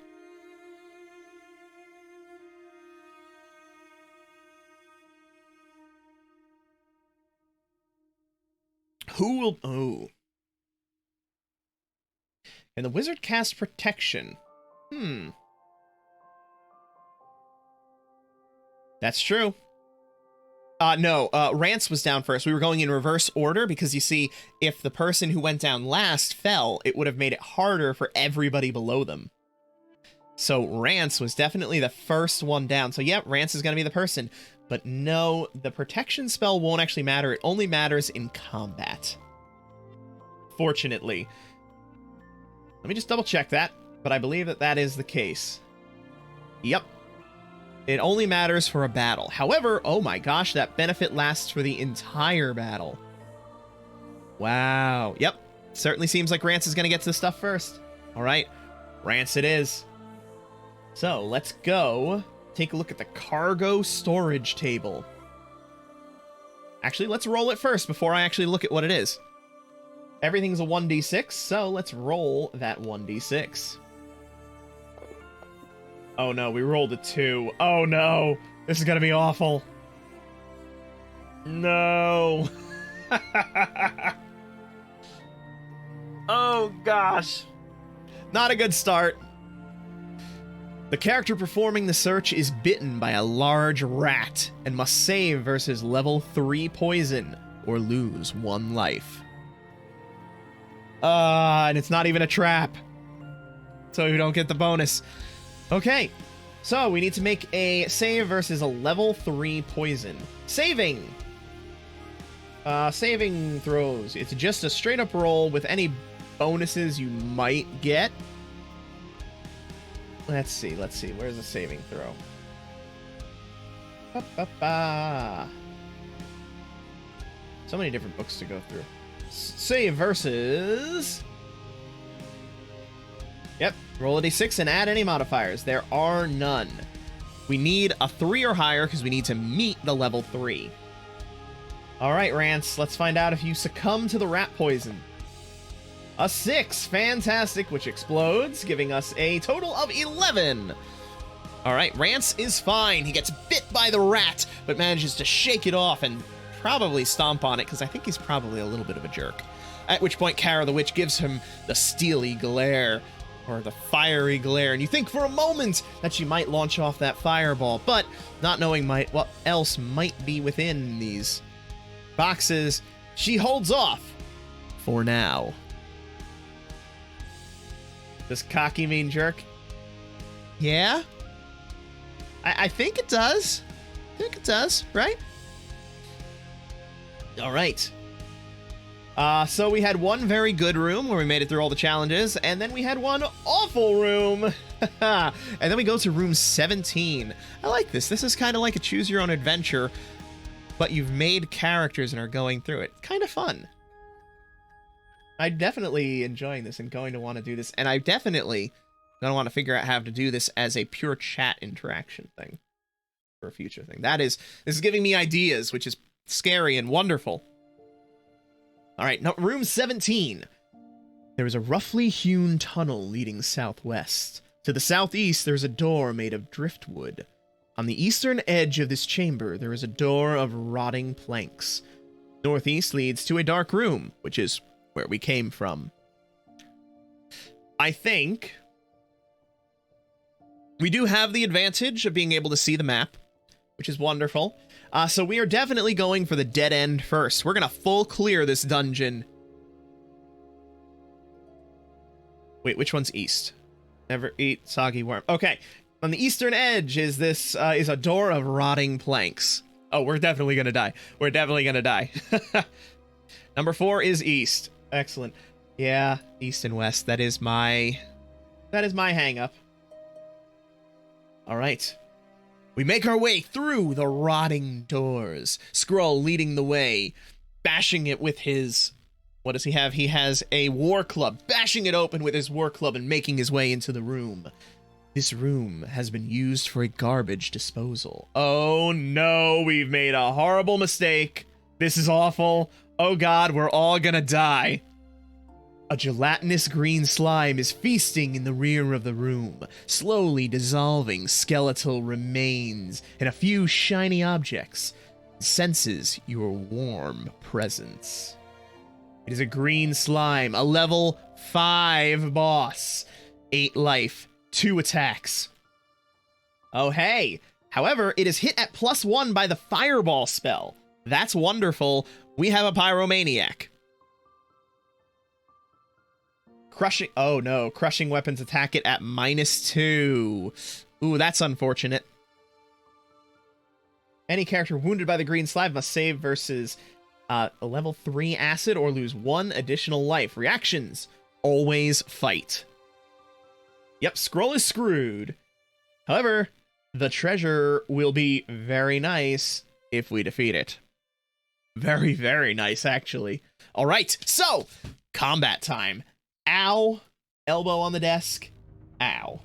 Who will? Oh. And the wizard cast protection. That's true. No, Rance was down first. We were going in reverse order because you see, if the person who went down last fell, it would have made it harder for everybody below them. So Rance was definitely the first one down. So yeah, Rance is going to be the person. But no, the protection spell won't actually matter. It only matters in combat. Fortunately. Let me just double check that, but I believe that that is the case. Yep. It only matters for a battle. However, oh my gosh, that benefit lasts for the entire battle. Wow. Yep. Certainly seems like Rance is going to get to the stuff first. All right. Rance it is. So let's go take a look at the cargo storage table. Actually, let's roll it first before I actually look at what it is. Everything's a 1d6, so let's roll that 1d6. Oh no, we rolled a 2. Oh no, this is gonna be awful. No. Oh gosh. Not a good start. The character performing the search is bitten by a large rat and must save versus level 3 poison or lose 1 life. And it's not even a trap. so we don't get the bonus. Okay, so we need to make a save versus a level 3 poison. Saving! Saving throws. It's just a straight up roll with any bonuses you might get. Let's see. Where's the saving throw? So many different books to go through. Save versus... Yep, roll a d6 and add any modifiers. There are none. We need a 3 or higher because we need to meet the level 3. All right, Rance, let's find out if you succumb to the rat poison. A 6, fantastic, which explodes, giving us a total of 11. All right, Rance is fine. He gets bit by the rat, but manages to shake it off and probably stomp on it, because I think he's probably a little bit of a jerk. At which point, Kara the Witch gives him the steely glare, or the fiery glare, and you think for a moment that she might launch off that fireball, but not knowing what else might be within these boxes, she holds off for now. This cocky mean jerk? Yeah? I think it does. I think it does, right? All right. So we had one very good room where we made it through all the challenges, and then we had one awful room. And then we go to room 17. I like this. This is kind of like a choose your own adventure, but you've made characters and are going through it. Kind of fun. I'm definitely enjoying this and going to want to do this, and I definitely going to want to figure out how to do this as a pure chat interaction thing for a future thing. This is giving me ideas, which is scary and wonderful. All right, now room 17. There is a roughly hewn tunnel leading southwest. To the southeast, there is a door made of driftwood. On the eastern edge of this chamber, there is a door of rotting planks. Northeast leads to a dark room, which is where we came from. I think we do have the advantage of being able to see the map, which is wonderful. So we are definitely going for the dead end first. We're going to full clear this dungeon. Wait, which one's east? Never eat soggy worm. Okay. On the eastern edge is this is a door of rotting planks. Oh, we're definitely going to die. We're definitely going to die. Number 4 is east. Excellent. Yeah, east and west. That is my hang up. All right. We make our way through the rotting doors, Skrull leading the way, bashing it with his... What does he have? He has a war club, bashing it open with his war club and making his way into the room. This room has been used for a garbage disposal. Oh no, we've made a horrible mistake. This is awful. Oh god, we're all gonna die. A gelatinous green slime is feasting in the rear of the room, slowly dissolving skeletal remains and a few shiny objects. It senses your warm presence. It is a green slime, a level 5 boss. 8 life, 2 attacks. Oh hey! However, it is hit at +1 by the fireball spell. That's wonderful. We have a pyromaniac. Crushing... Oh, no. Crushing weapons attack it at -2. Ooh, that's unfortunate. Any character wounded by the green slime must save versus a level 3 acid or lose 1 additional life. Reactions. Always fight. Yep, Skrull is screwed. However, the treasure will be very nice if we defeat it. Very, very nice, actually. All right, so combat time. Ow. Elbow on the desk. Ow.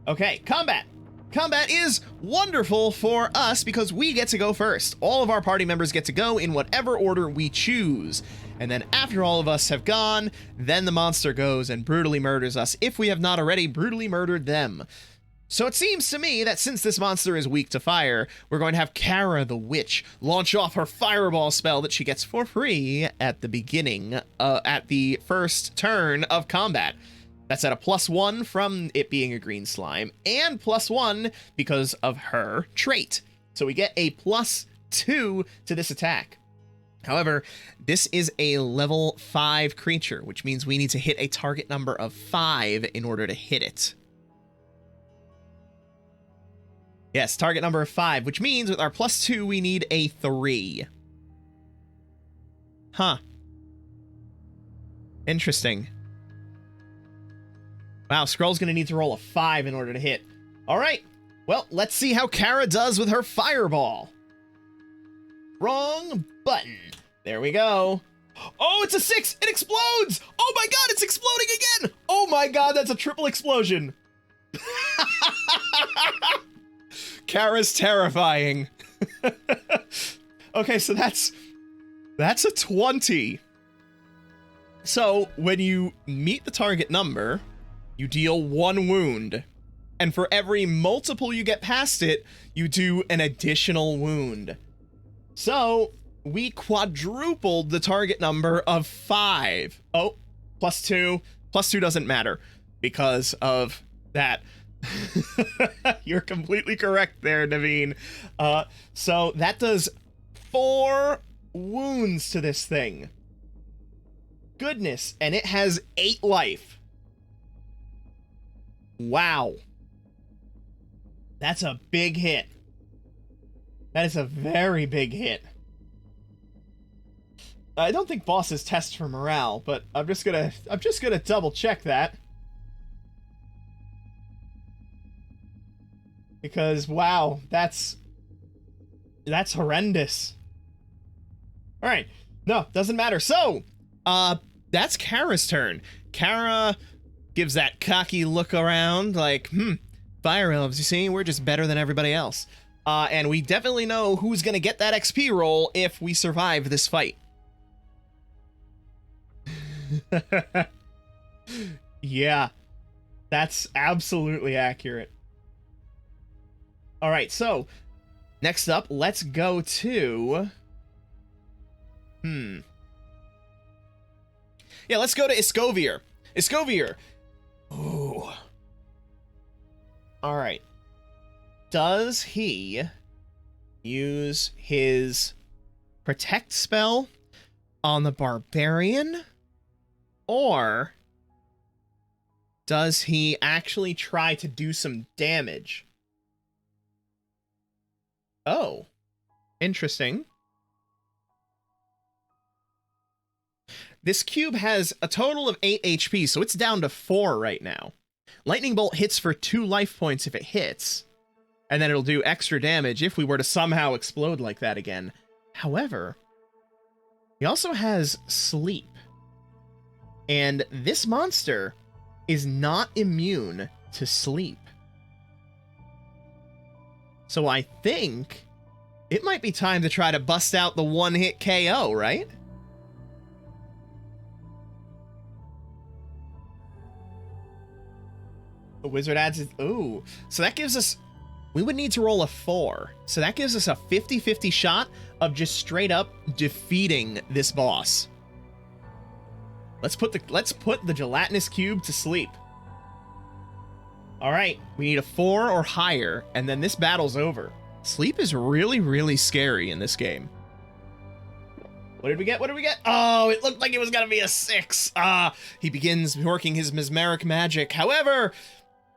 Okay, combat. Combat is wonderful for us because we get to go first. All of our party members get to go in whatever order we choose. And then after all of us have gone, then the monster goes and brutally murders us if we have not already brutally murdered them. So it seems to me that since this monster is weak to fire, we're going to have Kara the Witch launch off her fireball spell that she gets for free at the beginning, at the first turn of combat. That's at a +1 from it being a green slime, and +1 because of her trait. So we get a +2 to this attack. However, this is a level 5 creature, which means we need to hit a target number of 5 in order to hit it. Yes, target number of 5, which means with our +2, we need a 3. Huh. Interesting. Wow, Skrull's gonna need to roll a 5 in order to hit. All right, well, let's see how Kara does with her fireball. Wrong button. There we go. Oh, it's a 6! It explodes! Oh my god, it's exploding again! Oh my god, that's a triple explosion. Kara's terrifying. Okay, so that's a 20. So when you meet the target number, you deal 1 wound. And for every multiple you get past it, you do an additional wound. So we quadrupled the target number of 5. Oh, +2. +2 doesn't matter because of that. You're completely correct there, Naveen. So that does 4 wounds to this thing. Goodness, and it has 8 life. Wow. That's a big hit. That is a very big hit. I don't think bosses test for morale, but I'm just gonna double check that. Because wow, that's horrendous. All right. No, doesn't matter. So, that's Kara's turn. Kara gives that cocky look around like, Fire Elves, you see, we're just better than everybody else. And we definitely know who's gonna get that XP roll if we survive this fight. Yeah, that's absolutely accurate. All right, so next up, let's go to... Yeah, let's go to Iskovier. Iskovier. Ooh. All right. Does he use his protect spell on the barbarian? Or does he actually try to do some damage? Oh, interesting. This cube has a total of 8 HP, so it's down to 4 right now. Lightning Bolt hits for 2 life points if it hits, and then it'll do extra damage if we were to somehow explode like that again. However, he also has Sleep, and this monster is not immune to sleep. So I think it might be time to try to bust out the one-hit KO, right? The wizard adds it. Ooh. So that gives us... We would need to roll a 4. So that gives us a 50-50 shot of just straight up defeating this boss. Let's put the gelatinous cube to sleep. All right, we need a 4 or higher, and then this battle's over. Sleep is really, really scary in this game. What did we get? What did we get? Oh, it looked like it was gonna be a 6. He begins working his mesmeric magic. However,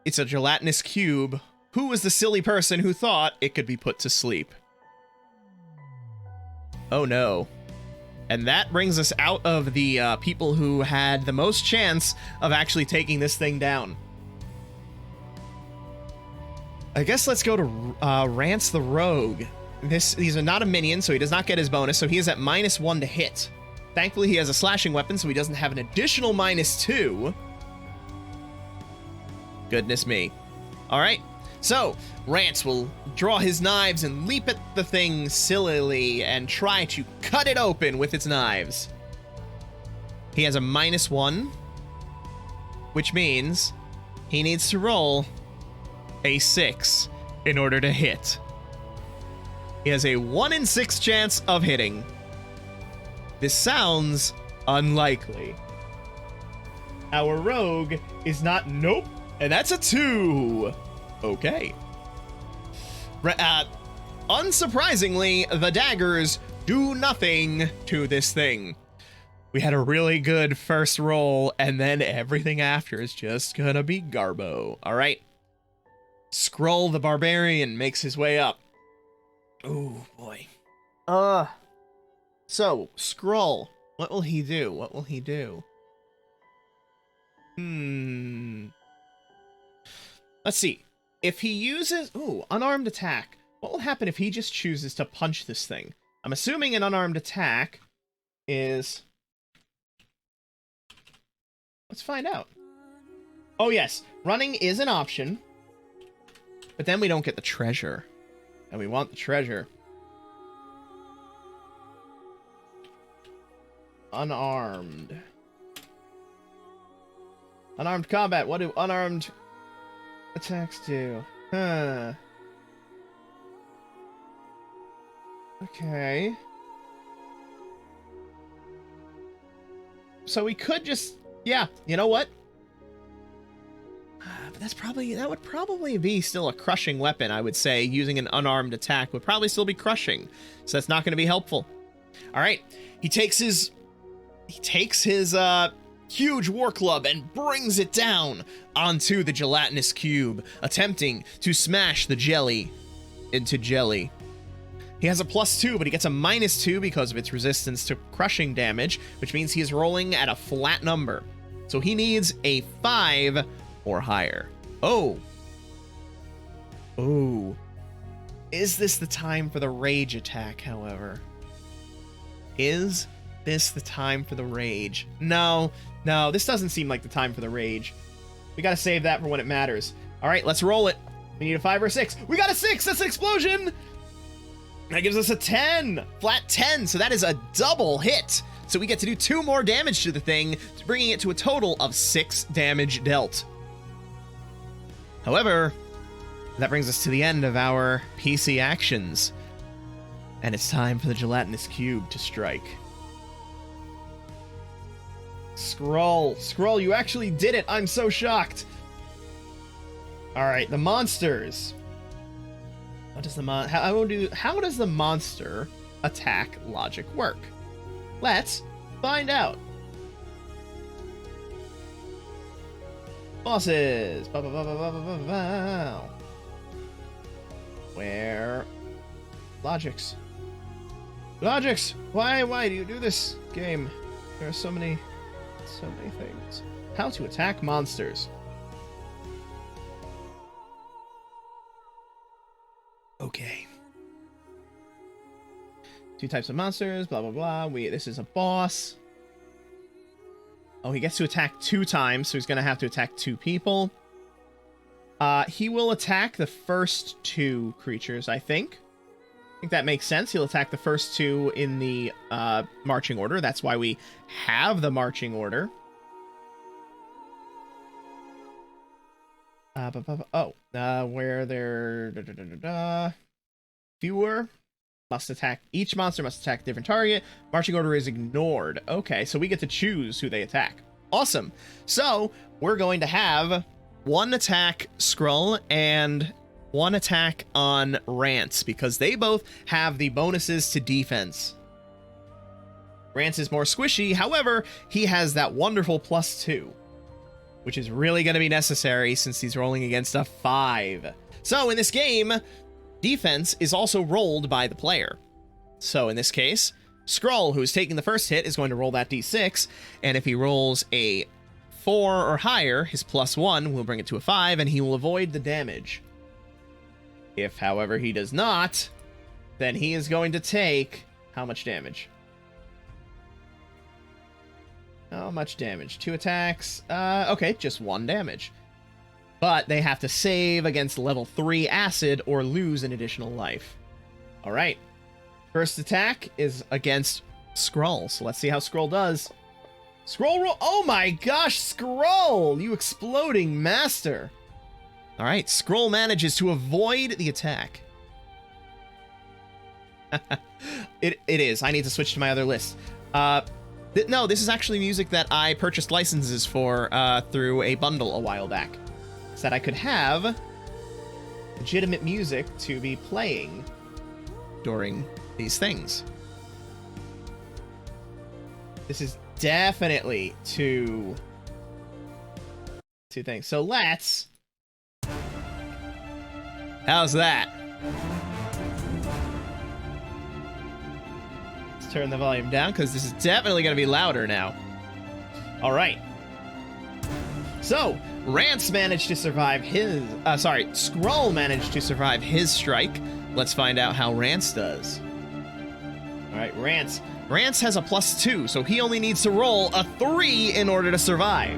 it's a gelatinous cube. Who was the silly person who thought it could be put to sleep? Oh no. And that brings us out of the people who had the most chance of actually taking this thing down. I guess let's go to Rance the Rogue. He's not a minion, so he does not get his bonus, so he is at -1 to hit. Thankfully, he has a slashing weapon, so he doesn't have an additional -2. Goodness me. All right, so Rance will draw his knives and leap at the thing sillily and try to cut it open with its knives. He has a -1, which means he needs to roll a 6 in order to hit. He has a 1 in 6 chance of hitting. This sounds unlikely. Our rogue is not... Nope. And that's a 2. Okay. Unsurprisingly, the daggers do nothing to this thing. We had a really good first roll, and then everything after is just gonna be garbo. All right. Skrull the Barbarian makes his way up. Oh, boy. So, Skrull, what will he do? What will he do? Let's see. If he uses... Ooh, unarmed attack. What will happen if he just chooses to punch this thing? I'm assuming an unarmed attack is... Let's find out. Oh, yes. Running is an option. But then we don't get the treasure. And we want the treasure. Unarmed. Unarmed combat. What do unarmed attacks do? Huh. Okay. So we could just... Yeah, you know what? But that would probably be still a crushing weapon, I would say. Using an unarmed attack would probably still be crushing. So that's not going to be helpful. All right. He takes his huge war club and brings it down onto the gelatinous cube, attempting to smash the jelly into jelly. He has a +2, but he gets a -2 because of its resistance to crushing damage, which means he is rolling at a flat number. So he needs a 5 or higher. Oh. Oh. Is this the time for the rage attack, however? Is this the time for the rage? No, this doesn't seem like the time for the rage. We gotta save that for when it matters. All right, let's roll it. We need a 5 or a 6. We got a 6! That's an explosion! That gives us a 10! Flat 10, so that is a double hit. So we get to do 2 more damage to the thing, bringing it to a total of 6 damage dealt. However, that brings us to the end of our PC actions. And it's time for the gelatinous cube to strike. Skrull, you actually did it! I'm so shocked! Alright, the monsters. What does how does the monster attack logic work? Let's find out. Bosses. Where? Logics. Why do you do this game? There are so many things. How to attack monsters. Okay. 2 types of monsters, blah, blah, blah. This is a boss. Oh, he gets to attack 2 times, so he's going to have to attack 2 people. He will attack the first 2 creatures, I think. I think that makes sense. He'll attack the first 2 in the marching order. That's why we have the marching order. Where they're fewer must attack. Each monster must attack a different target. Marching order is ignored. Okay, so we get to choose who they attack. Awesome. So we're going to have 1 attack Skrull and 1 attack on Rance because they both have the bonuses to defense. Rance is more squishy. However, he has that wonderful +2. Which is really going to be necessary since he's rolling against a 5. So in this game, defense is also rolled by the player. So in this case, Skrull, who is taking the first hit, is going to roll that d6, and if he rolls a 4 or higher, his +1 will bring it to a 5, and he will avoid the damage. If, however, he does not, then he is going to take how much damage? How much damage? 2 attacks. Okay, just 1 damage. But they have to save against level 3 acid or lose an additional life. All right. First attack is against Skrull. So let's see how Skrull does. Skrull roll. Oh my gosh, Skrull! You exploding master. All right, Skrull manages to avoid the attack. It is. I need to switch to my other list. No, this is actually music that I purchased licenses for through a bundle a while back. So that I could have legitimate music to be playing during these things. This is definitely two things. So let's... How's that? Let's turn the volume down, because this is definitely going to be louder now. All right. So, Rance managed to survive his... Skrull managed to survive his strike. Let's find out how Rance does. All right, Rance. Rance has a +2, so he only needs to roll a 3 in order to survive.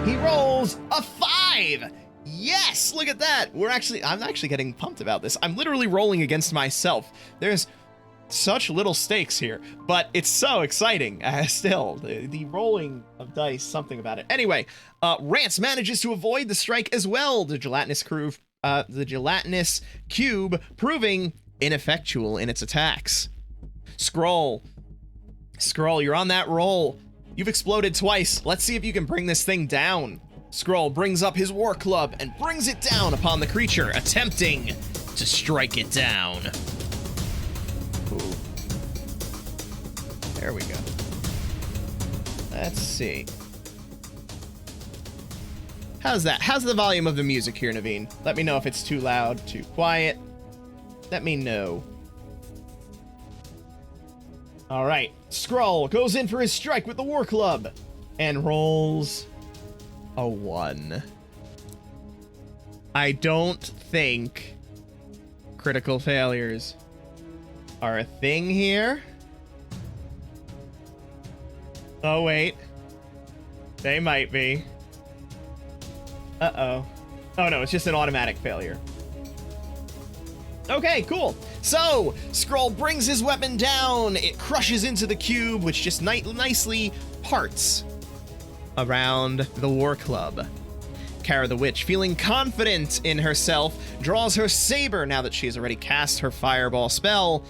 He rolls a 5! Yes! Look at that! I'm actually getting pumped about this. I'm literally rolling against myself. There's such little stakes here, but it's so exciting. Still, the rolling of dice, something about it. Anyway, Rance manages to avoid the strike as well. The gelatinous cube proving ineffectual in its attacks. Skrull, you're on that roll. You've exploded twice. Let's see if you can bring this thing down. Skrull brings up his war club and brings it down upon the creature, attempting to strike it down. Ooh. There we go. Let's see. How's that? How's the volume of the music here, Naveen? Let me know if it's too loud, too quiet. Let me know. All right, Skrull goes in for his strike with the War Club and rolls a 1. I don't think critical failures are a thing here. Oh, wait. They might be. Uh-oh. Oh, no, it's just an automatic failure. Okay, cool. So, Skrull brings his weapon down. It crushes into the cube, which just nicely parts around the War Club. Kara the Witch, feeling confident in herself, draws her saber now that she has already cast her fireball spell,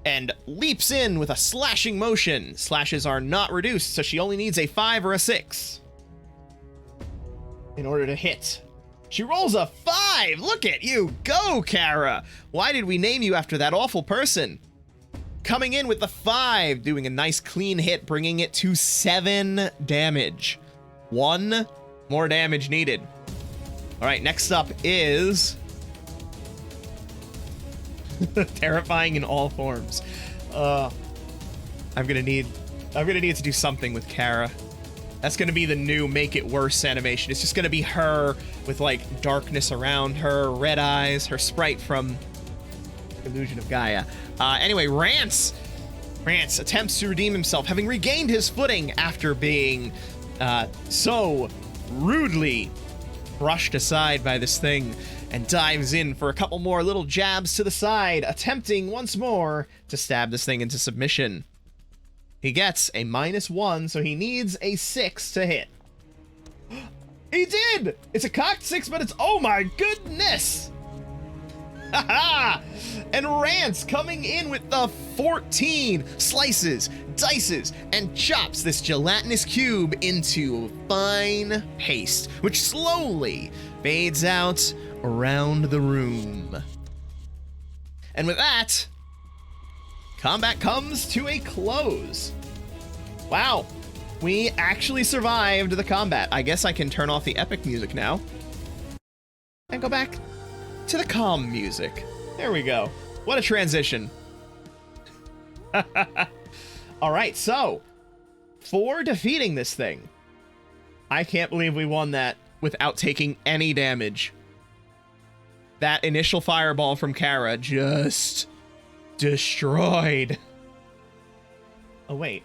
and leaps in with a slashing motion. Slashes are not reduced, so she only needs a 5 or a 6 in order to hit. She rolls a 5! Look at you go, Kara! Why did we name you after that awful person? Coming in with the 5, doing a nice clean hit, bringing it to 7 damage. 1 more damage needed. All right, next up is... terrifying in all forms. I'm gonna need to do something with Kara. That's gonna be the new Make It Worse animation. It's just gonna be her with like darkness around her, red eyes, her sprite from Illusion of Gaia. Anyway, Rance attempts to redeem himself, having regained his footing after being so rudely brushed aside by this thing, and dives in for a couple more little jabs to the side, attempting once more to stab this thing into submission. He gets a -1, so he needs a 6 to hit. He did! It's a cocked 6, but it's... oh my goodness! Haha! And Rance coming in with the 14 slices, dices, and chops this gelatinous cube into fine paste, which slowly fades out around the room. And with that, combat comes to a close. Wow, we actually survived the combat. I guess I can turn off the epic music now and go back to the calm music. There we go. What a transition. All right, so for defeating this thing, I can't believe we won that without taking any damage. That initial fireball from Kara just destroyed. Oh, wait.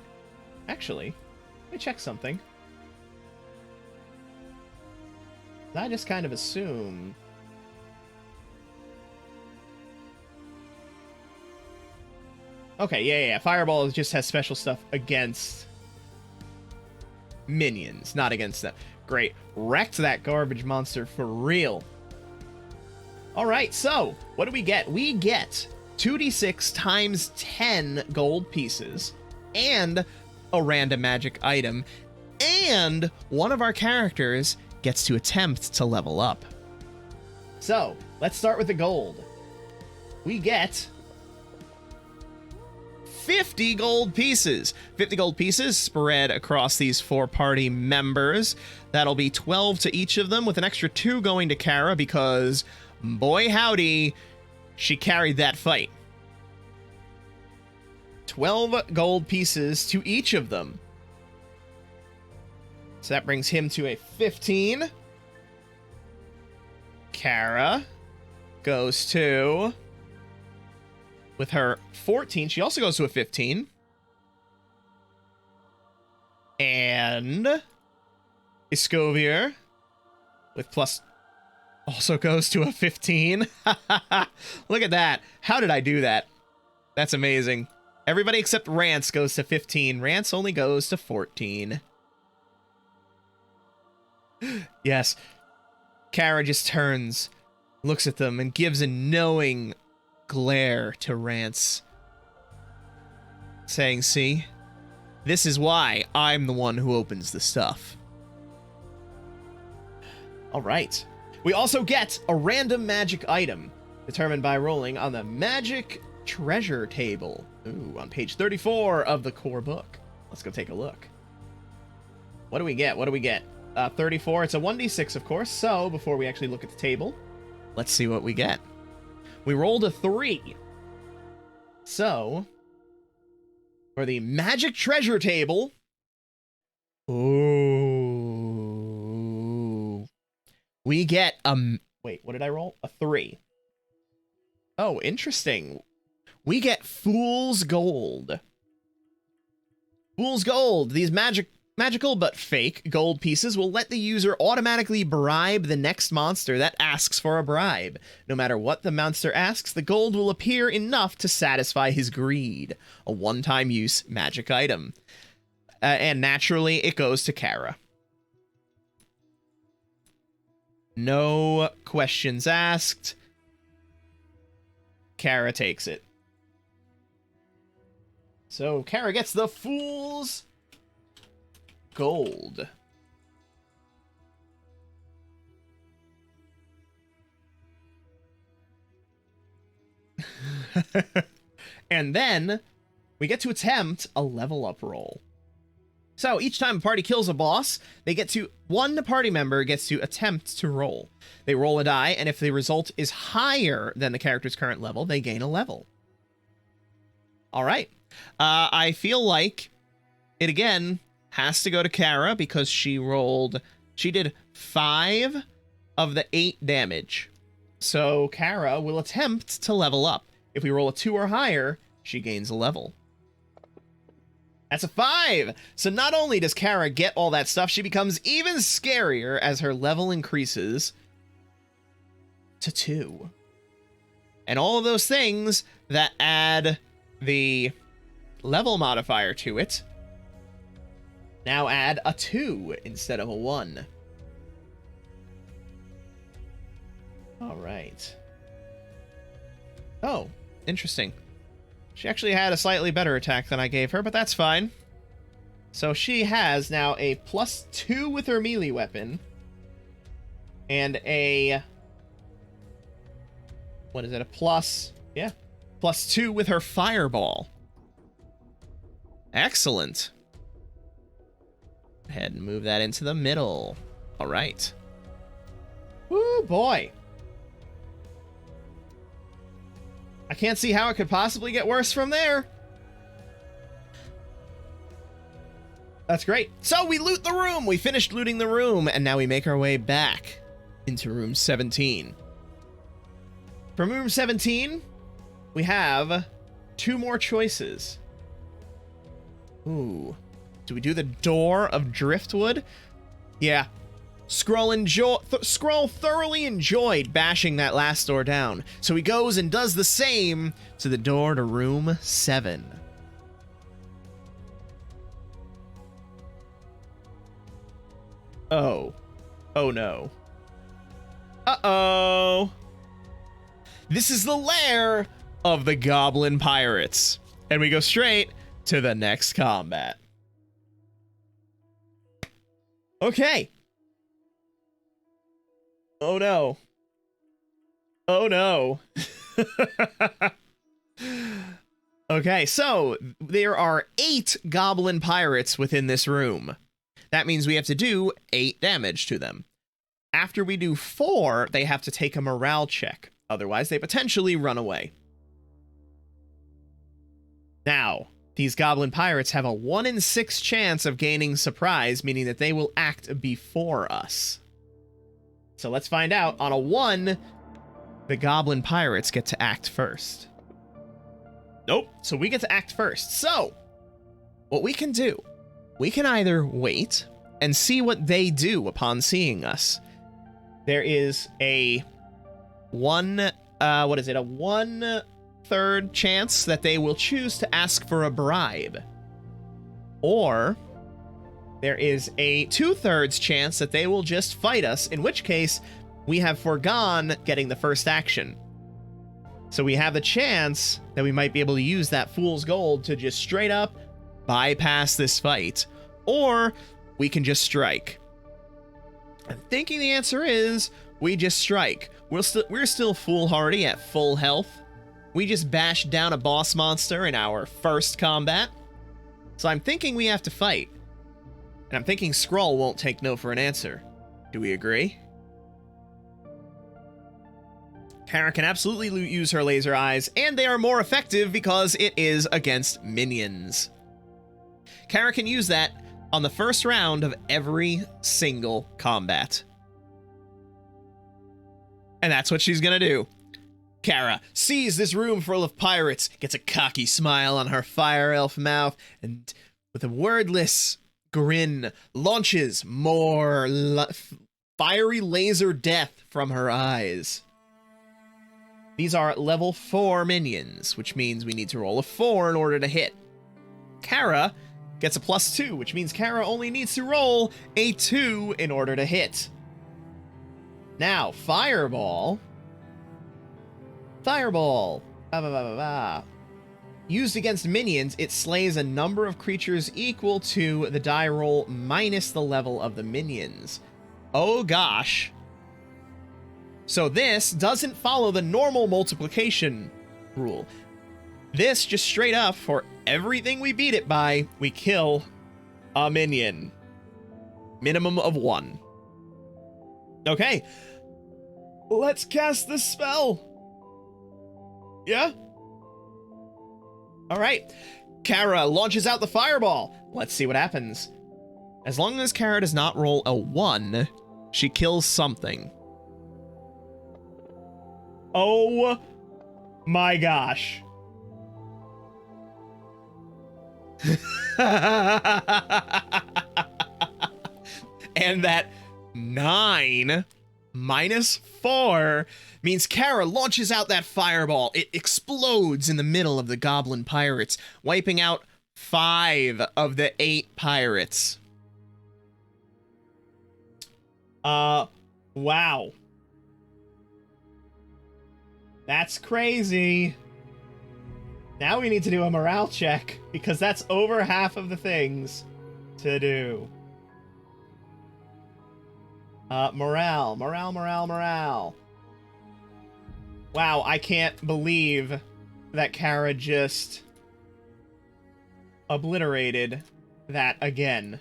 Actually, let me check something. I just kind of assume... okay, yeah. Fireball just has special stuff against minions, not against them. Great. Wrecked that garbage monster for real. All right, so what do we get? We get 2d6 times 10 gold pieces and a random magic item, and one of our characters gets to attempt to level up. So let's start with the gold. We get 50 gold pieces. 50 gold pieces spread across these 4 party members. That'll be 12 to each of them, with an extra 2 going to Kara because, boy howdy, she carried that fight. 12 gold pieces to each of them. So that brings him to a 15. Kara goes to, with her 14, she also goes to a 15. And Escovier with plus also goes to a 15. Look at that. How did I do that? That's amazing. Everybody except Rance goes to 15. Rance only goes to 14. Yes. Kara just turns, looks at them, and gives a knowing glare to Rance, saying, "See, this is why I'm the one who opens the stuff." All right. We also get a random magic item determined by rolling on the magic treasure table. Ooh, on page 34 of the core book. Let's go take a look. What do we get? What do we get? 34. It's a 1d6, of course. So before we actually look at the table, let's see what we get. We rolled a 3. So for the magic treasure table, ooh, we get wait, what did I roll? A 3. Oh, interesting. We get Fool's Gold. Fool's Gold. These magical but fake gold pieces will let the user automatically bribe the next monster that asks for a bribe. No matter what the monster asks, the gold will appear enough to satisfy his greed. A one-time use magic item. And naturally, it goes to Kara. No questions asked. Kara takes it. So Kara gets the Fool's Gold. And then we get to attempt a level up roll. So each time a party kills a boss, one party member gets to attempt to roll. They roll a die, and if the result is higher than the character's current level, they gain a level. All right. I feel like it again has to go to Kara because she did 5 of the 8 damage. So Kara will attempt to level up. If we roll a 2 or higher, she gains a level. That's a 5! So not only does Kara get all that stuff, she becomes even scarier as her level increases to 2. And all of those things that add the level modifier to it now add a 2 instead of a 1. All right. Oh, interesting. She actually had a slightly better attack than I gave her, but that's fine. So she has now a +2 with her melee weapon. And a... what is it? A +2 with her fireball. Excellent. Go ahead and move that into the middle. All right. Woo, boy. I can't see how it could possibly get worse from there. That's great. So we loot the room. We finished looting the room, and now we make our way back into room 17. From room 17, we have 2 more choices. Ooh. Do we do the Door of Driftwood? Yeah. Skrull thoroughly enjoyed bashing that last door down, so he goes and does the same to the door to room 7. Oh. Oh no. Uh-oh. This is the lair of the Goblin Pirates. And we go straight to the next combat. Okay. Oh no. Oh no. Okay, so there are 8 goblin pirates within this room. That means we have to do 8 damage to them. After we do 4, they have to take a morale check. Otherwise, they potentially run away. Now, these goblin pirates have a 1 in 6 chance of gaining surprise, meaning that they will act before us. So let's find out. On a 1, the goblin pirates get to act first. Nope, so we get to act first. So, what we can do, we can either wait and see what they do upon seeing us. There is a 1/3 chance that they will choose to ask for a bribe. Or there is a 2/3 chance that they will just fight us, in which case we have foregone getting the first action. So we have the chance that we might be able to use that fool's gold to just straight up bypass this fight. Or we can just strike. I'm thinking the answer is we just strike. We're still foolhardy at full health. We just bashed down a boss monster in our first combat. So I'm thinking we have to fight. And I'm thinking Skrull won't take no for an answer. Do we agree? Kara can absolutely use her laser eyes, and they are more effective because it is against minions. Kara can use that on the first round of every single combat. And that's what she's gonna do. Kara sees this room full of pirates, gets a cocky smile on her fire elf mouth, and with a wordless grin, launches more fiery laser death from her eyes. These are level 4 minions, which means we need to roll a 4 in order to hit. Kara gets a +2, which means Kara only needs to roll a 2 in order to hit. Now, Fireball. Used against minions, it slays a number of creatures equal to the die roll minus the level of the minions. Oh gosh. So this doesn't follow the normal multiplication rule. This just straight up, for everything we beat it by, we kill a minion. Minimum of 1. Okay. Let's cast the spell. Yeah? Alright. Kara launches out the fireball. Let's see what happens. As long as Kara does not roll a 1, she kills something. Oh my gosh. And that 9 minus 4 means Kara launches out that fireball. It explodes in the middle of the goblin pirates, wiping out 5 of the 8 pirates. Wow. That's crazy. Now we need to do a morale check, because that's over half of the things to do. Morale. Wow, I can't believe that Kara just obliterated that again.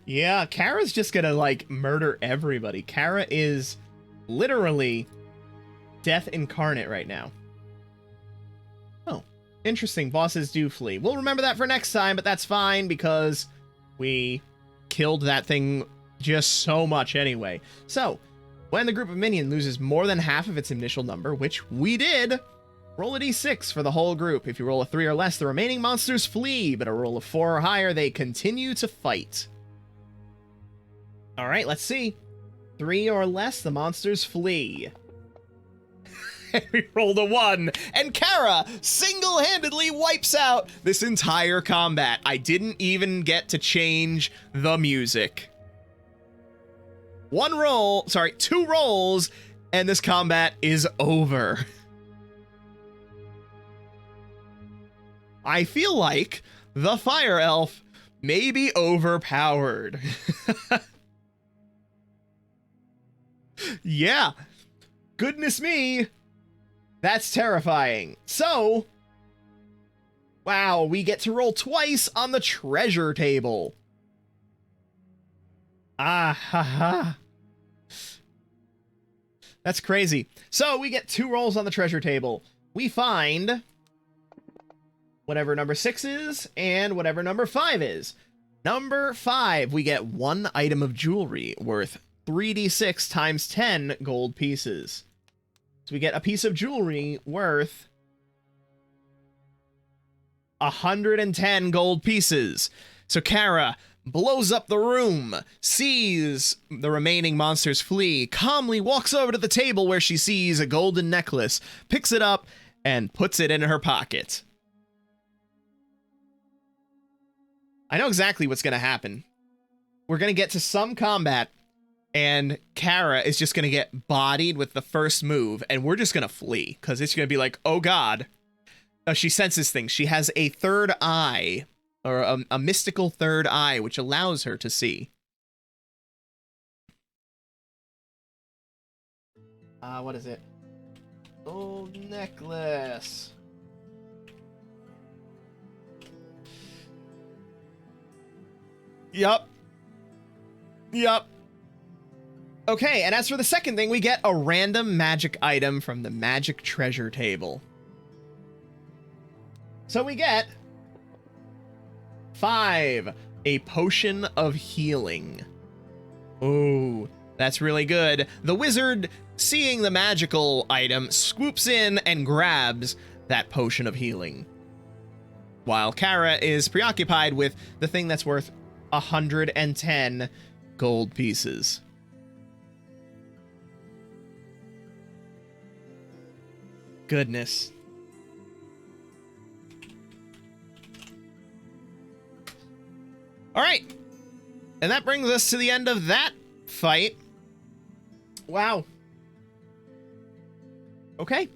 Yeah, Kara's just gonna, like, murder everybody. Kara is literally death incarnate right now. Oh, interesting. Bosses do flee. We'll remember that for next time, but that's fine because we killed that thing just so much anyway. So, when the group of minions loses more than half of its initial number, which we did, roll a d6 for the whole group. If you roll a 3 or less, the remaining monsters flee, but a roll of 4 or higher, they continue to fight. All right, let's see. 3 or less, the monsters flee. We rolled a 1, and Kara single-handedly wipes out this entire combat. I didn't even get to change the music. 2 rolls, and this combat is over. I feel like the fire elf may be overpowered. Yeah. Goodness me. That's terrifying. So, wow, we get to roll twice on the treasure table. Ah, ha, ha. That's crazy. So, we get 2 rolls on the treasure table. We find whatever number 6 is and whatever number 5 is. Number 5, we get 1 item of jewelry worth 3d6 times 10 gold pieces. So we get a piece of jewelry worth 110 gold pieces. So Kara blows up the room, sees the remaining monsters flee, calmly walks over to the table where she sees a golden necklace, picks it up, and puts it in her pocket. I know exactly what's going to happen. We're going to get to some combat, and Kara is just going to get bodied with the first move, and we're just going to flee, because it's going to be like, oh god. She senses things. She has a third eye, or a mystical third eye, which allows her to see. What is it? Gold necklace. Yup. Okay, and as for the second thing, we get a random magic item from the magic treasure table. So we get 5, a potion of healing. Oh, that's really good. The wizard, seeing the magical item, swoops in and grabs that potion of healing, while Kara is preoccupied with the thing that's worth 110 gold pieces. Goodness. All right. And that brings us to the end of that fight. Wow. Okay.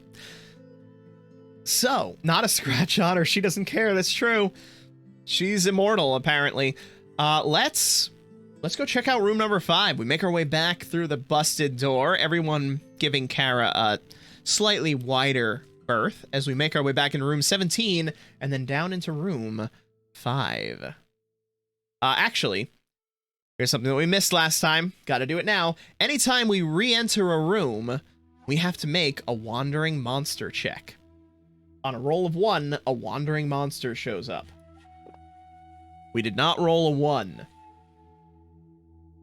So, not a scratch on her. She doesn't care. That's true. She's immortal, apparently. Let's go check out room number 5. We make our way back through the busted door, everyone giving Kara a slightly wider berth as we make our way back into room 17 and then down into room 5. Actually, here's something that we missed last time. Gotta do it now. Anytime we re-enter a room, we have to make a wandering monster check. On a roll of 1, a wandering monster shows up. We did not roll a 1.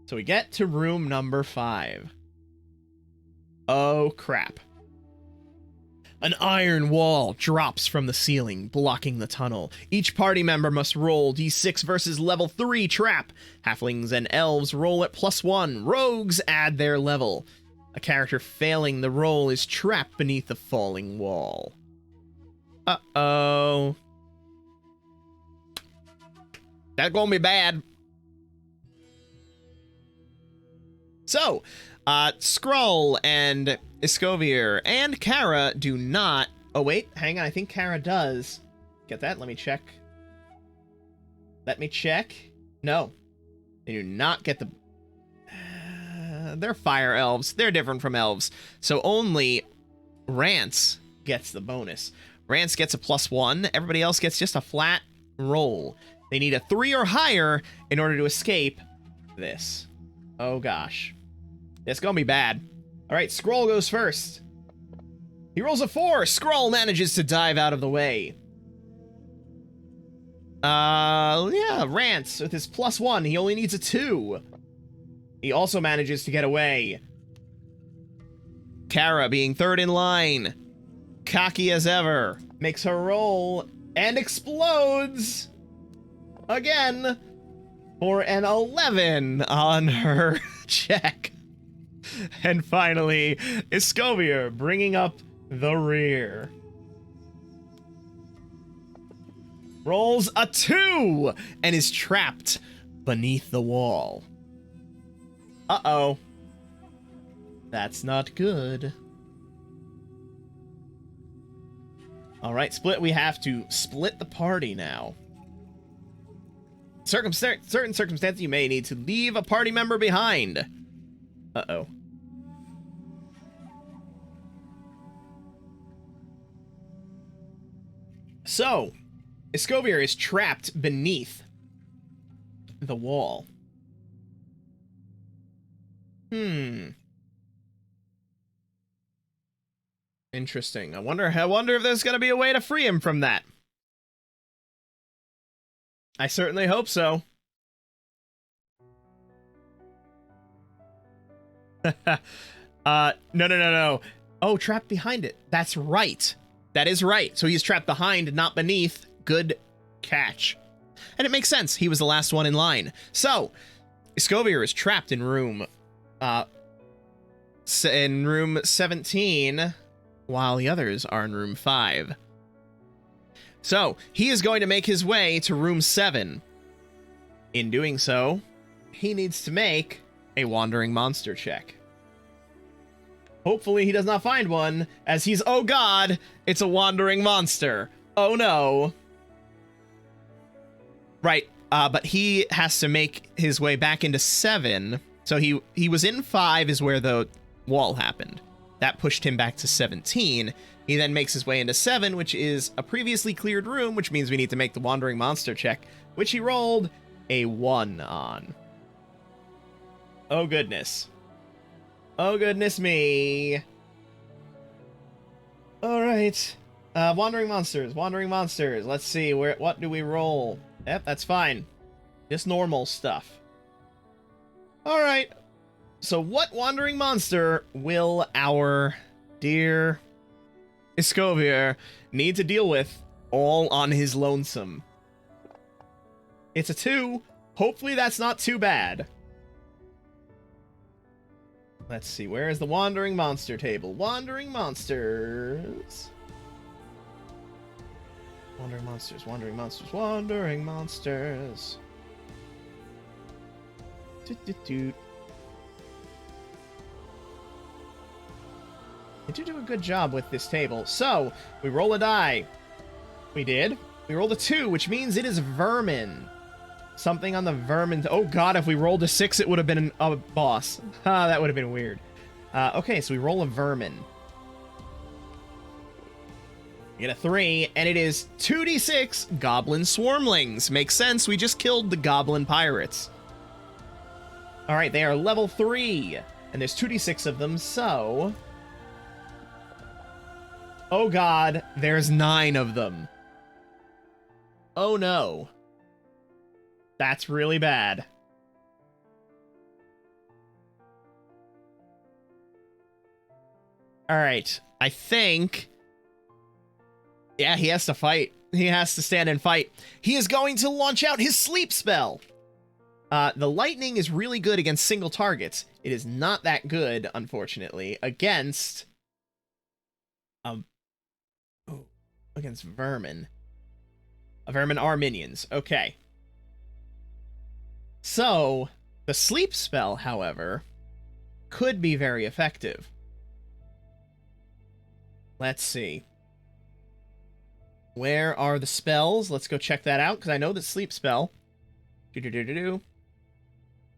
So we get to room number 5. Oh, crap. An iron wall drops from the ceiling, blocking the tunnel. Each party member must roll d6 versus level 3 trap. Halflings and elves roll at +1. Rogues add their level. A character failing the roll is trapped beneath the falling wall. Uh-oh. That's gonna be bad. So, Skrull and Escovier and Kara do not... Oh, wait. Hang on. I think Kara does. Get that? Let me check. Let me check. No. They do not get the... they're fire elves. They're different from elves. So only Rance gets the bonus. Rance gets a +1. Everybody else gets just a flat roll. They need a 3 or higher in order to escape this. Oh, gosh. It's gonna be bad. All right, Skrull goes first. He rolls a 4. Skrull manages to dive out of the way. Yeah, Rance with his +1. He only needs a 2. He also manages to get away. Kara, being third in line, cocky as ever, makes her roll and explodes again for an 11 on her check. And finally, Escovier bringing up the rear. Rolls a 2 and is trapped beneath the wall. Uh-oh. That's not good. All right, Split, we have to split the party now. Certain circumstances, you may need to leave a party member behind. Uh-oh. So, Escovier is trapped beneath the wall. Interesting. I wonder if there's going to be a way to free him from that. I certainly hope so. No. Oh, trapped behind it. That's right. That is right. So he's trapped behind, not beneath. Good catch. And it makes sense. He was the last one in line. So, Escovier is trapped in room 17, while the others are in room 5. So, he is going to make his way to room 7. In doing so, he needs to make a wandering monster check. Hopefully he does not find one, as he's, oh god, it's a wandering monster. Oh no. Right, but he has to make his way back into 7. So he was in 5 is where the wall happened. That pushed him back to 17. He then makes his way into 7, which is a previously cleared room, which means we need to make the wandering monster check, which he rolled a 1 on. Oh goodness. Oh goodness me. Alright. Wandering monsters. Let's see, what do we roll? Yep, that's fine. Just normal stuff. Alright. So what wandering monster will our dear Escovier need to deal with all on his lonesome? It's a 2. Hopefully that's not too bad. Let's see, where is the wandering monster table? Wandering monsters. Wandering monsters. Doot. They do a good job with this table. So, we roll a die. We did. We rolled a 2, which means it is vermin. Something on the vermin. Oh god, if we rolled a 6, it would have been a boss. That would have been weird. Okay, so we roll a vermin. We get a 3, and it is 2d6 goblin swarmlings. Makes sense, we just killed the goblin pirates. Alright, they are level 3, and there's 2d6 of them, so... Oh god, there's 9 of them. Oh no. That's really bad. Alright, I think... Yeah, he has to fight. He has to stand and fight. He is going to launch out his sleep spell. The lightning is really good against single targets. It is not that good, unfortunately, against... against vermin. Vermin are minions. Okay. So, the sleep spell, however, could be very effective. Let's see. Where are the spells? Let's go check that out, because I know the sleep spell.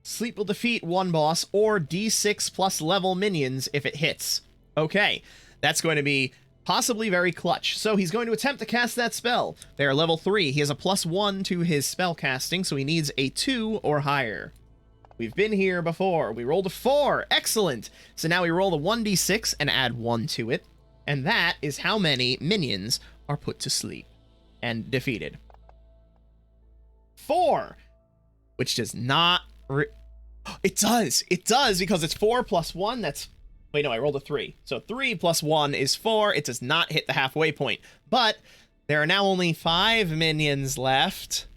Sleep will defeat one boss or d6 plus level minions if it hits. Okay, that's going to be possibly very clutch. So he's going to attempt to cast that spell. They are level 3. He has a +1 to his spell casting, so he needs a 2 or higher. We've been here before. We rolled a 4. Excellent. So now we roll a 1d6 and add 1 to it. And that is how many minions are put to sleep and defeated. 4. Which does not... It does! It does, because it's 4 plus 1. That's... Wait, no, I rolled a 3. So 3 plus 1 is 4. It does not hit the halfway point. But there are now only 5 minions left.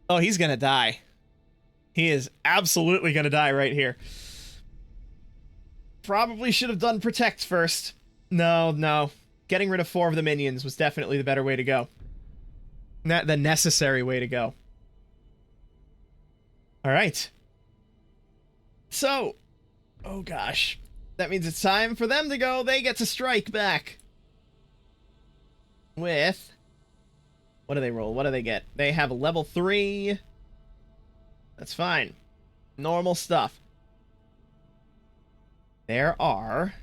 Oh, he's gonna die. He is absolutely gonna die right here. Probably should have done protect first. No. Getting rid of 4 of the minions was definitely the better way to go. The necessary way to go. Alright. So... Oh gosh. That means it's time for them to go. They get to strike back. With... What do they roll? What do they get? They have a level 3. That's fine. Normal stuff. There are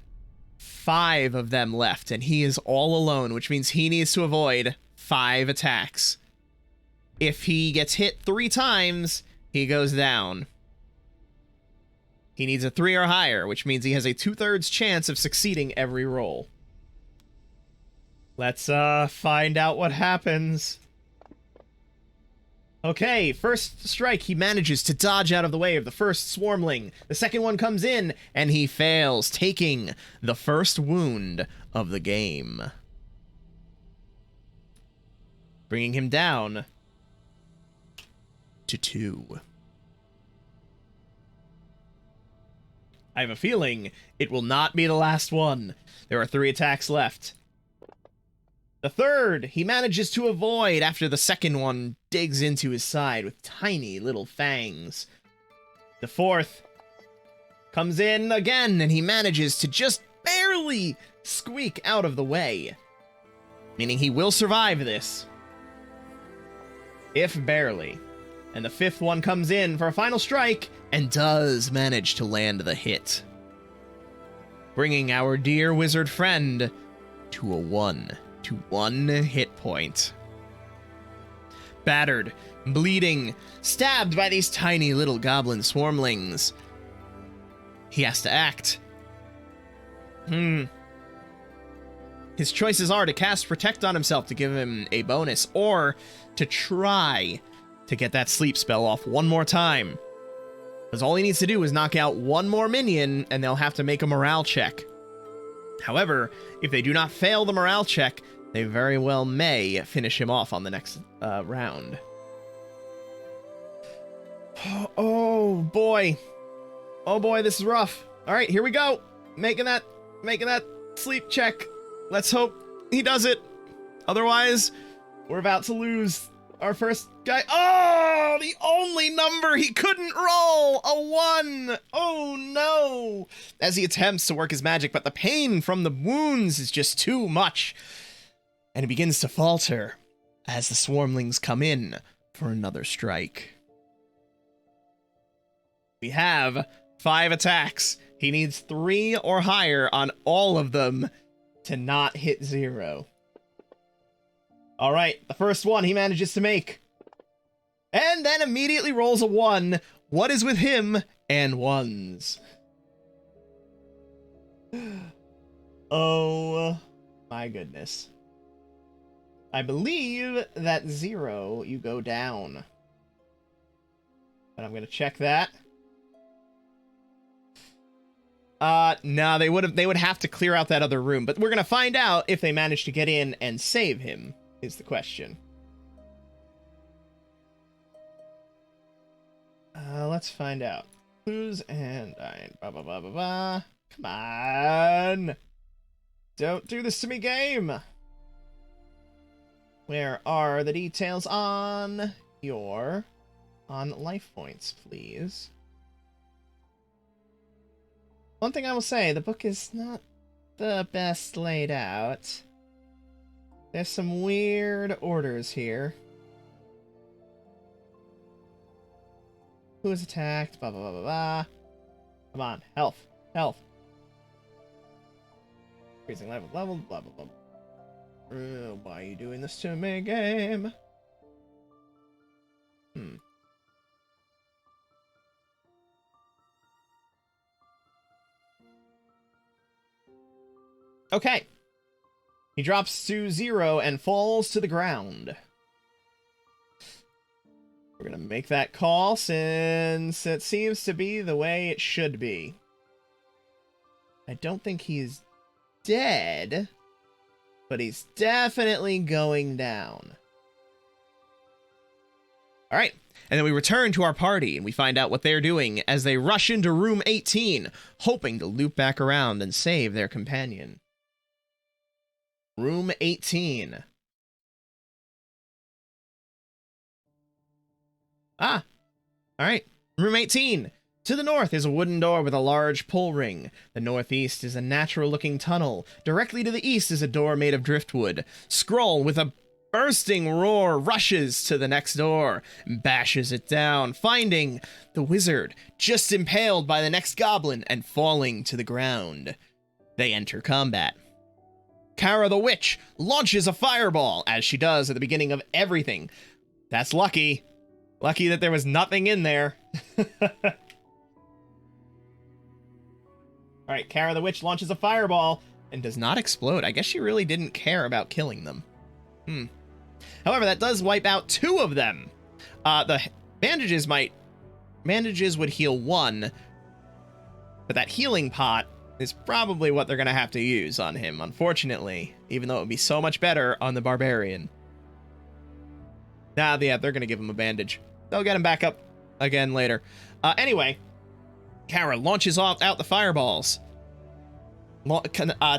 5 of them left, and he is all alone, which means he needs to avoid 5 attacks. If he gets hit 3 times, he goes down. He needs a 3 or higher, which means he has a 2/3 chance of succeeding every roll. Let's find out what happens. Okay, first strike, he manages to dodge out of the way of the first swarmling. The second one comes in, and he fails, taking the first wound of the game. Bringing him down to 2. I have a feeling it will not be the last one. There are 3 attacks left. The third, he manages to avoid after the second one digs into his side with tiny little fangs. The fourth comes in again, and he manages to just barely squeak out of the way, meaning he will survive this, if barely. And the fifth one comes in for a final strike and does manage to land the hit, bringing our dear wizard friend to a 1 hit point. Battered, bleeding, stabbed by these tiny little goblin swarmlings, he has to act. His choices are to cast Protect on himself to give him a bonus, or to try to get that sleep spell off one more time. Because all he needs to do is knock out one more minion, and they'll have to make a morale check. However, if they do not fail the morale check, they very well may finish him off on the next round. Oh boy. Oh boy, this is rough. All right, here we go. Making that sleep check. Let's hope he does it. Otherwise, we're about to lose our first guy. Oh, the only number he couldn't roll, a 1. Oh no. As he attempts to work his magic, but the pain from the wounds is just too much. And he begins to falter as the swarmlings come in for another strike. We have 5 attacks. He needs 3 or higher on all of them to not hit 0. All right, the first one he manages to make. And then immediately rolls a 1. What is with him and 1s? Oh my goodness. I believe that 0, you go down. But I'm going to check that. No, they would have to clear out that other room, but we're going to find out if they manage to get in and save him, is the question. Let's find out. Clues and blah, blah, blah, blah, blah. Come on. Don't do this to me, game. Where are the details on your life points, please? One thing I will say, the book is not the best laid out. There's some weird orders here. Who is attacked? Blah, blah, blah, blah, blah. Come on, health, health. Increasing level, blah, blah, blah. Why are you doing this to me, game? Okay. He drops to 0 and falls to the ground. We're gonna make that call since it seems to be the way it should be. I don't think he's dead, but he's definitely going down. All right, and then we return to our party, and we find out what they're doing as they rush into room 18, hoping to loop back around and save their companion. Room 18. All right. Room 18. To the north is a wooden door with a large pull ring. The northeast is a natural-looking tunnel. Directly to the east is a door made of driftwood. Skrull, with a bursting roar, rushes to the next door and bashes it down, finding the wizard just impaled by the next goblin and falling to the ground. they enter combat. Kara the Witch launches a fireball, as she does at the beginning of everything. That's lucky. Lucky that there was nothing in there. Alright, Kara the Witch launches a fireball and does not explode. I guess she really didn't care about killing them. However, that does wipe out 2 of them. The bandages would heal 1, but that healing pot is probably what they're going to have to use on him, unfortunately, even though it would be so much better on the Barbarian. Yeah, they're going to give him a bandage. They'll get him back up again later. Anyway, Kara launches out the fireballs,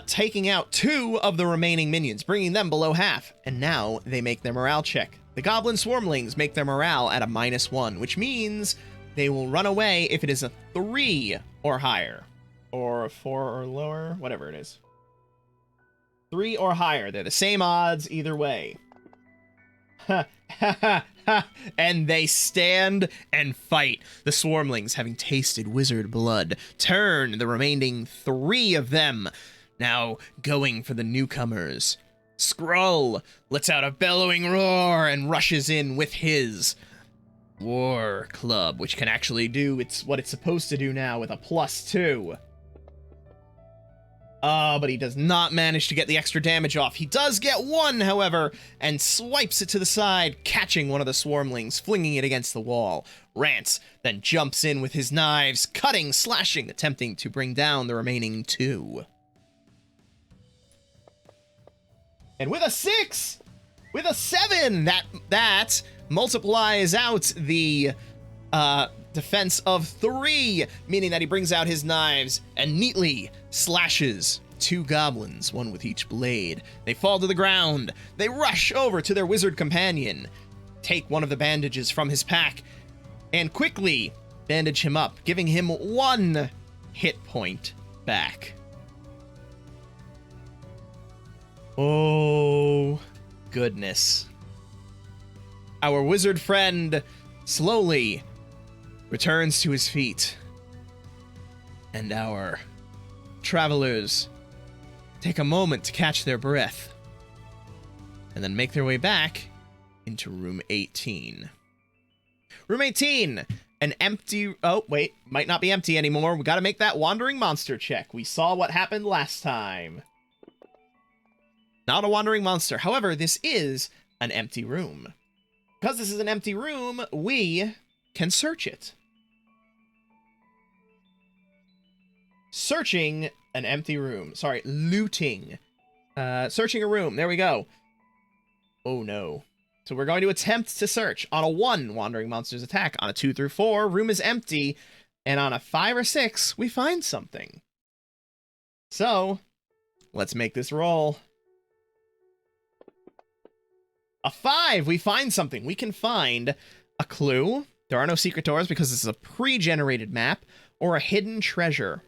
taking out 2 of the remaining minions, bringing them below half, and now they make their morale check. The Goblin Swarmlings make their morale at a -1, which means they will run away if it is a 3 or higher. Or a 4 or lower, whatever it is. 3 or higher. They're the same odds either way. And they stand and fight. The Swarmlings, having tasted wizard blood, turn the remaining 3 of them, now going for the newcomers. Skrull lets out a bellowing roar and rushes in with his War Club, which can actually do what it's supposed to do now with a +2. But he does not manage to get the extra damage off. He does get 1, however, and swipes it to the side, catching one of the Swarmlings, flinging it against the wall. Rance then jumps in with his knives, cutting, slashing, attempting to bring down the remaining 2. And with a 6! With a 7! That multiplies out the defense of 3, meaning that he brings out his knives and neatly slashes 2 goblins, 1 with each blade. They fall to the ground. They rush over to their wizard companion, take one of the bandages from his pack, and quickly bandage him up, giving him 1 hit point back. Oh, goodness. Our wizard friend slowly returns to his feet, and our travelers take a moment to catch their breath, and then make their way back into room 18. Room 18, an empty... Oh, wait, might not be empty anymore. We gotta make that wandering monster check. We saw what happened last time. Not a wandering monster. However, this is an empty room. Because this is an empty room, we can search it. Searching an empty room. Sorry, looting. Searching a room. There we go. Oh no. So we're going to attempt to search. On a 1, wandering monsters attack. On a 2 through 4, room is empty. And on a 5 or 6, we find something. So, let's make this roll. A 5, we find something. We can find a clue. There are no secret doors because this is a pre-generated map, or a hidden treasure.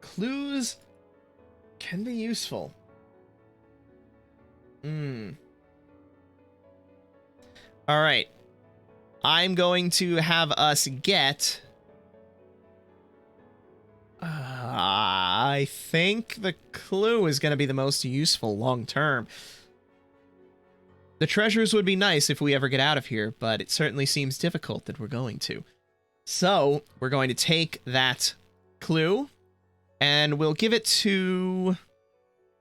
Clues can be useful. Alright. I'm going to have us get... I think the clue is going to be the most useful long term. The treasures would be nice if we ever get out of here, but it certainly seems difficult that we're going to. So, we're going to take that clue, and we'll give it to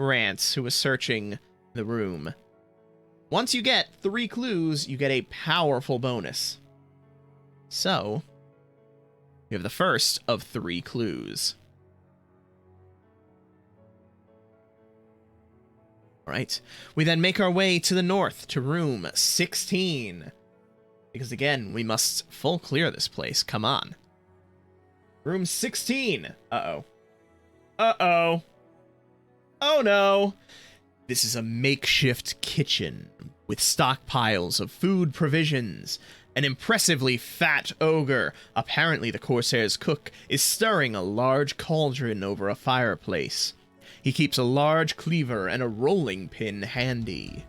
Rance, who is searching the room. Once you get 3 clues, you get a powerful bonus. So, we have the first of 3 clues. Alright, we then make our way to the north, to room 16. Because again, we must full clear this place, come on. Room 16! Uh-oh. Uh-oh. Oh no! This is a makeshift kitchen with stockpiles of food provisions. An impressively fat ogre, apparently the Corsair's cook, is stirring a large cauldron over a fireplace. He keeps a large cleaver and a rolling pin handy.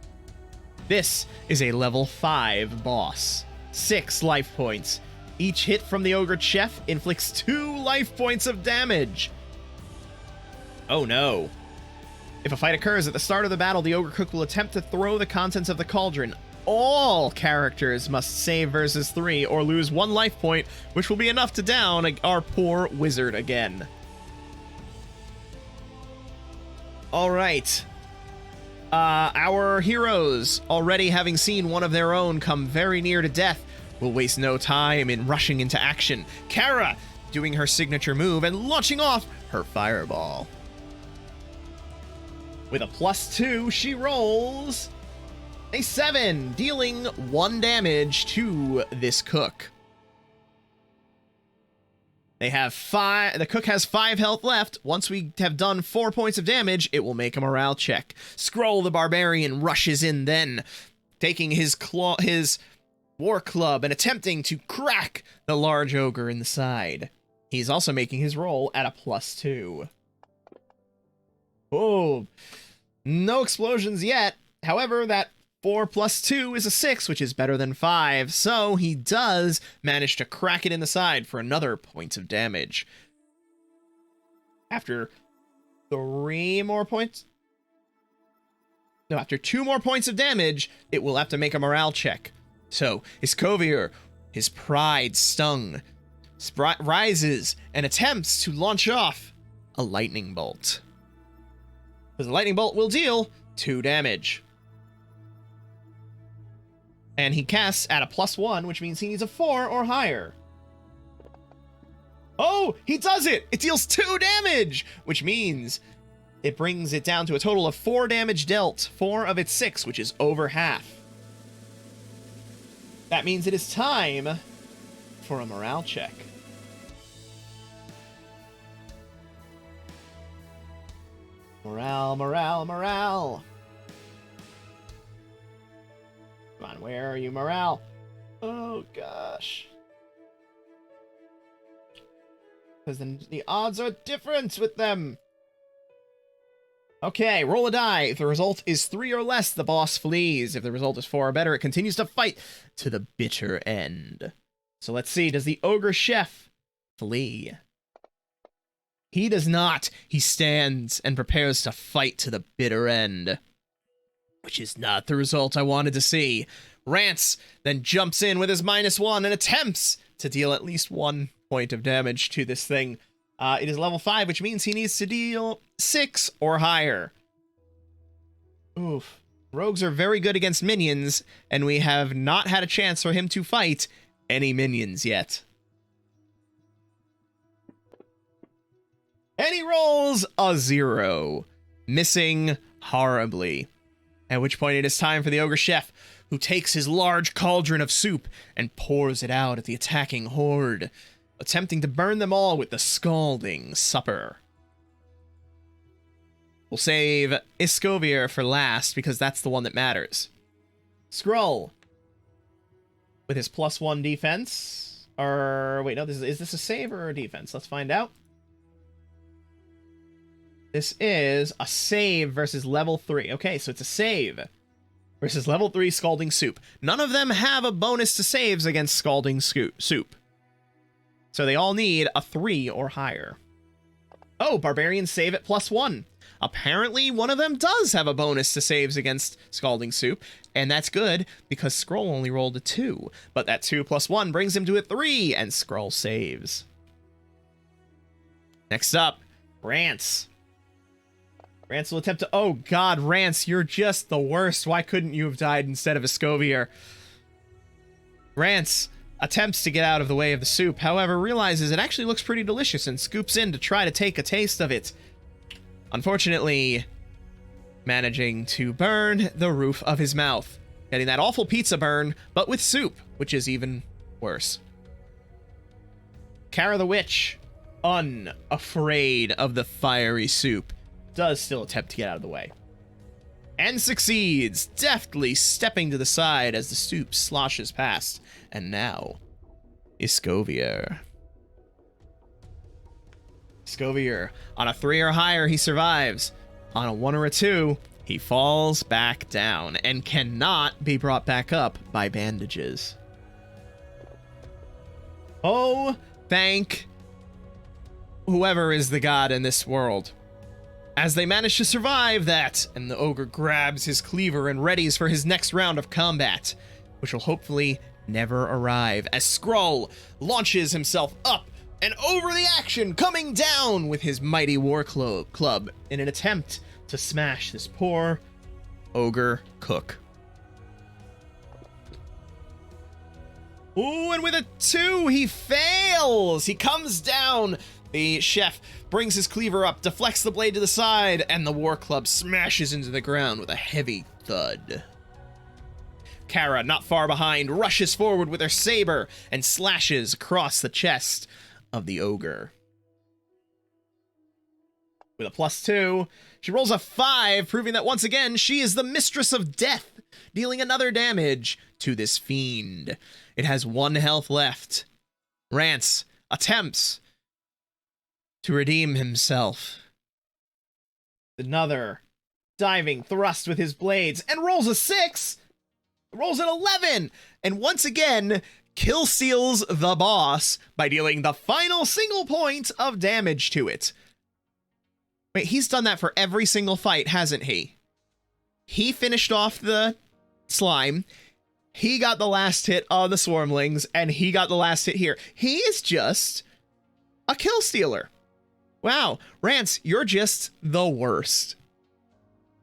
This is a level 5 boss. 6 life points. Each hit from the Ogre Chef inflicts 2 life points of damage. Oh no. If a fight occurs at the start of the battle, the Ogre Cook will attempt to throw the contents of the cauldron. All characters must save versus 3 or lose 1 life point, which will be enough to down our poor wizard again. Alright. Our heroes, already having seen one of their own come very near to death, will waste no time in rushing into action. Kara doing her signature move and launching off her fireball. With a +2, she rolls a 7, dealing 1 damage to this cook. They have 5. The cook has 5 health left. Once we have done 4 points of damage, it will make a morale check. Skrull the barbarian rushes in then, taking his war club and attempting to crack the large ogre in the side. He's also making his roll at a +2. Oh, no explosions yet. However, that 4 + 2 is a 6, which is better than 5, so he does manage to crack it in the side for another point of damage. After 3 more points... No, after 2 more points of damage, it will have to make a morale check. So, Iskovier, his pride stung, rises and attempts to launch off a lightning bolt. The lightning bolt will deal 2 damage. And he casts at a +1, which means he needs a 4 or higher. Oh, he does it! It deals 2 damage! Which means it brings it down to a total of 4 damage dealt. 4 of its 6, which is over half. That means it is time for a morale check. Morale, morale, morale. Come on, where are you, morale? Oh, gosh. Because the odds are different with them. Okay, roll a die. If the result is 3 or less, the boss flees. If the result is 4 or better, it continues to fight to the bitter end. So let's see, does the Ogre Chef flee? He does not. He stands and prepares to fight to the bitter end. Which is not the result I wanted to see. Rance then jumps in with his -1 and attempts to deal at least 1 point of damage to this thing. It is level 5, which means he needs to deal 6 or higher. Oof. Rogues are very good against minions, and we have not had a chance for him to fight any minions yet. And he rolls a 0, missing horribly. At which point it is time for the Ogre Chef, who takes his large cauldron of soup and pours it out at the attacking horde, attempting to burn them all with the scalding supper. We'll save Iskovier for last, because that's the one that matters. Skrull, with his +1 defense, or wait, no, is this a save or a defense? Let's find out. This is a save versus level 3. Okay, so it's a save versus level 3 Scalding Soup. None of them have a bonus to saves against Scalding Soup. So they all need a 3 or higher. Oh, Barbarians save at +1. Apparently, one of them does have a bonus to saves against Scalding Soup, and that's good, because Skrull only rolled a 2. But that 2 + 1 brings him to a 3, and Skrull saves. Next up, Rance. Rance will attempt to... Oh god, Rance, you're just the worst. Why couldn't you have died instead of Iskovier? Rance attempts to get out of the way of the soup, however, realizes it actually looks pretty delicious and scoops in to try to take a taste of it. Unfortunately, managing to burn the roof of his mouth. Getting that awful pizza burn, but with soup, which is even worse. Kara the Witch, unafraid of the fiery soup, does still attempt to get out of the way. And succeeds, deftly stepping to the side as the soup sloshes past. And now, Iskovier. Iskovier, on a 3 or higher, he survives. On a 1 or a 2, he falls back down and cannot be brought back up by bandages. Oh, thank whoever is the god in this world. As they manage to survive that, and the ogre grabs his cleaver and readies for his next round of combat, which will hopefully never arrive, as Skrull launches himself up and over the action, coming down with his mighty war club in an attempt to smash this poor ogre cook. Ooh, and with a 2, he fails! He comes down! The chef brings his cleaver up, deflects the blade to the side, and the war club smashes into the ground with a heavy thud. Kara, not far behind, rushes forward with her saber and slashes across the chest of the ogre. With a +2, she rolls a 5, proving that once again she is the mistress of death, dealing another damage to this fiend. It has 1 health left. Rance attempts to redeem himself. Another diving thrust with his blades and rolls a 6, rolls an 11, and once again kill steals the boss by dealing the final single point of damage to it. Wait, he's done that for every single fight, hasn't he? He finished off the slime, he got the last hit on the swarmlings, and he got the last hit here. He is just a kill stealer. Wow, Rance, you're just the worst.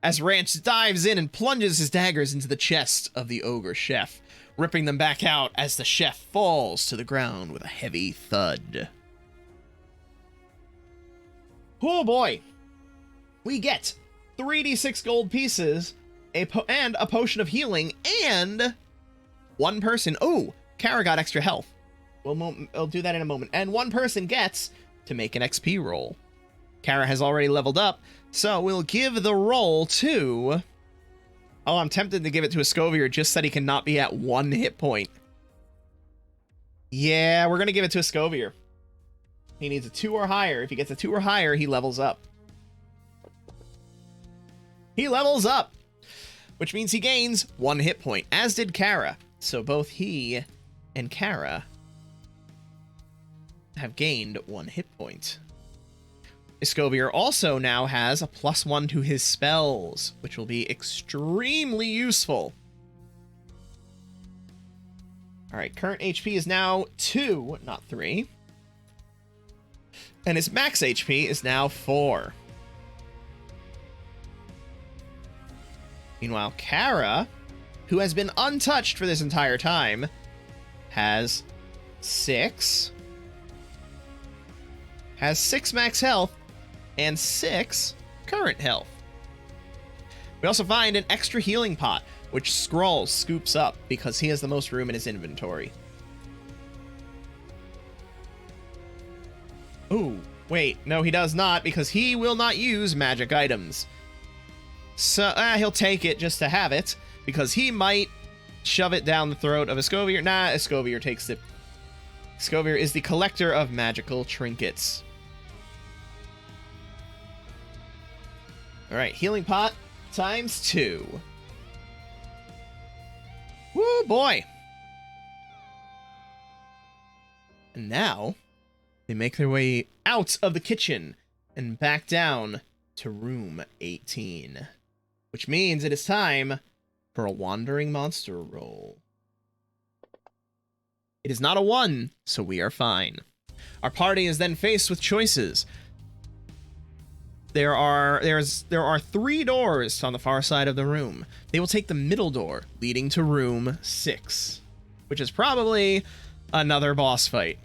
As Rance dives in and plunges his daggers into the chest of the ogre chef, ripping them back out as the chef falls to the ground with a heavy thud. Oh boy. We get 3d6 gold pieces, and a potion of healing, and 1 person. Oh, Kara got extra health. We'll do that in a moment. And 1 person gets to make an XP roll. Kara has already leveled up, so we'll give the roll to... Oh, I'm tempted to give it to Escovier just that he cannot be at 1 hit point. Yeah, we're going to give it to Escovier. He needs a 2 or higher. If he gets a 2 or higher, he levels up. He levels up, which means he gains 1 hit point, as did Kara. So both he and Kara have gained 1 hit point. Escovier also now has a +1 to his spells, which will be extremely useful. Alright, current HP is now 2, not 3. And his max HP is now 4. Meanwhile, Kara, who has been untouched for this entire time, has 6. Has 6 max health and 6 current health. We also find an extra healing pot, which Skrull scoops up because he has the most room in his inventory. Ooh, wait, no he does not, because he will not use magic items. So, he'll take it just to have it, because he might shove it down the throat of Escovier. Nah, Escovier takes it. Escovier is the collector of magical trinkets. Alright, healing pot times 2. Woo, boy! And now, they make their way out of the kitchen and back down to room 18. Which means it is time for a wandering monster roll. It is not a 1, so we are fine. Our party is then faced with choices. There are 3 doors on the far side of the room. They will take the middle door, leading to room 6, which is probably another boss fight.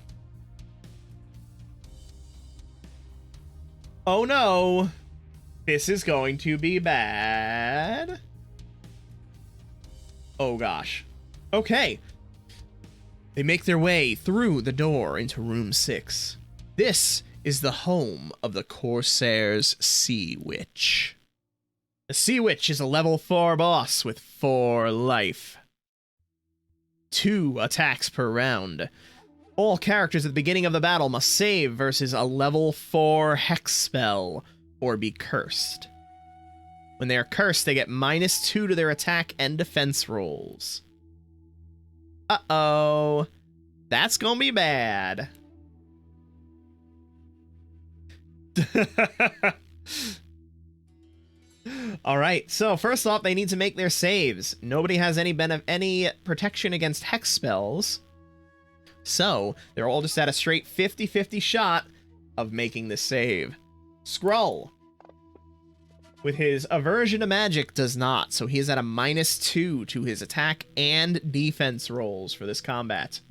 Oh no! This is going to be bad. Oh gosh. Okay. They make their way through the door into room 6. This is the home of the Corsair's Sea Witch. The Sea Witch is a level 4 boss with 4 life. 2 attacks per round. All characters at the beginning of the battle must save versus a level 4 hex spell or be cursed. When they are cursed, they get -2 to their attack and defense rolls. Uh-oh. That's gonna be bad. All right, so first off, they need to make their saves. Nobody has any protection against hex spells. So they're all just at a straight 50-50 shot of making the save. Skrull, with his aversion to magic, does not, so he is at a -2 to his attack and defense rolls for this combat.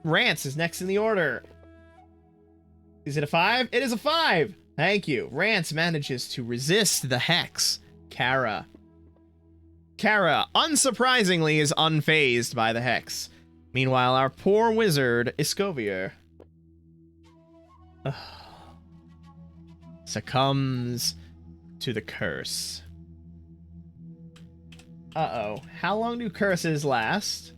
Rance is next in the order. Is it a 5? It is a 5! Thank you. Rance manages to resist the hex. Kara, unsurprisingly, is unfazed by the hex. Meanwhile, our poor wizard, Escovier, succumbs to the curse. Uh-oh. How long do curses last?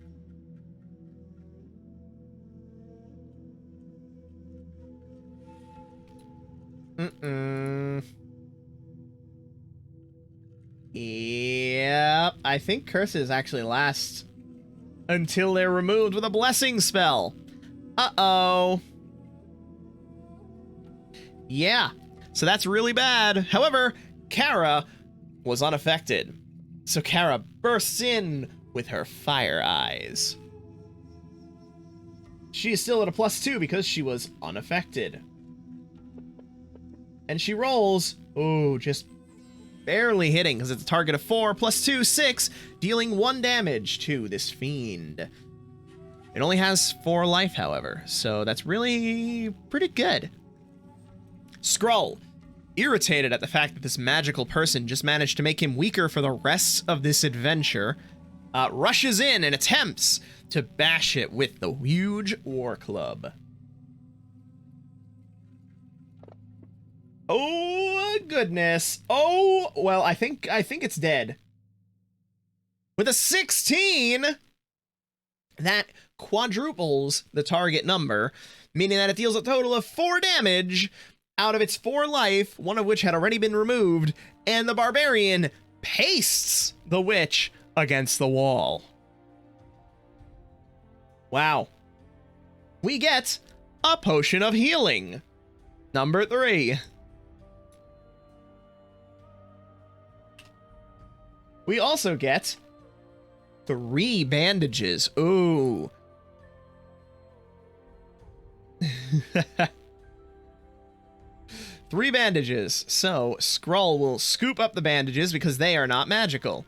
Yep, I think curses actually last until they're removed with a blessing spell. Uh-oh. Yeah, so that's really bad. However, Kara was unaffected. So Kara bursts in with her fire eyes. She is still at a +2 because she was unaffected. And she rolls, oh, just barely hitting, because it's a target of 4 +2, 6, dealing 1 damage to this fiend. It only has 4 life, however, so that's really pretty good. Skrull, irritated at the fact that this magical person just managed to make him weaker for the rest of this adventure, rushes in and attempts to bash it with the huge war club. Oh, goodness. Oh, well, I think it's dead. With a 16, that quadruples the target number, meaning that it deals a total of 4 damage out of its 4 life, one of which had already been removed, and the barbarian pastes the witch against the wall. Wow. We get a potion of healing. Number 3. We also get 3 bandages. Ooh. 3 bandages. So, Skrull will scoop up the bandages because they are not magical.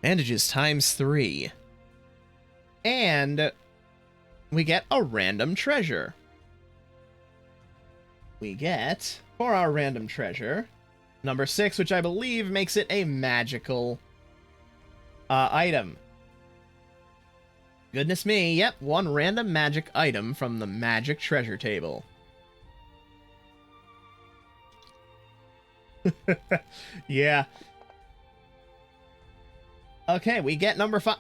Bandages times 3. And we get a random treasure. We get, for our random treasure, number 6, which I believe makes it a magical item. Goodness me, yep, 1 random magic item from the magic treasure table. Yeah. Okay, we get number 5.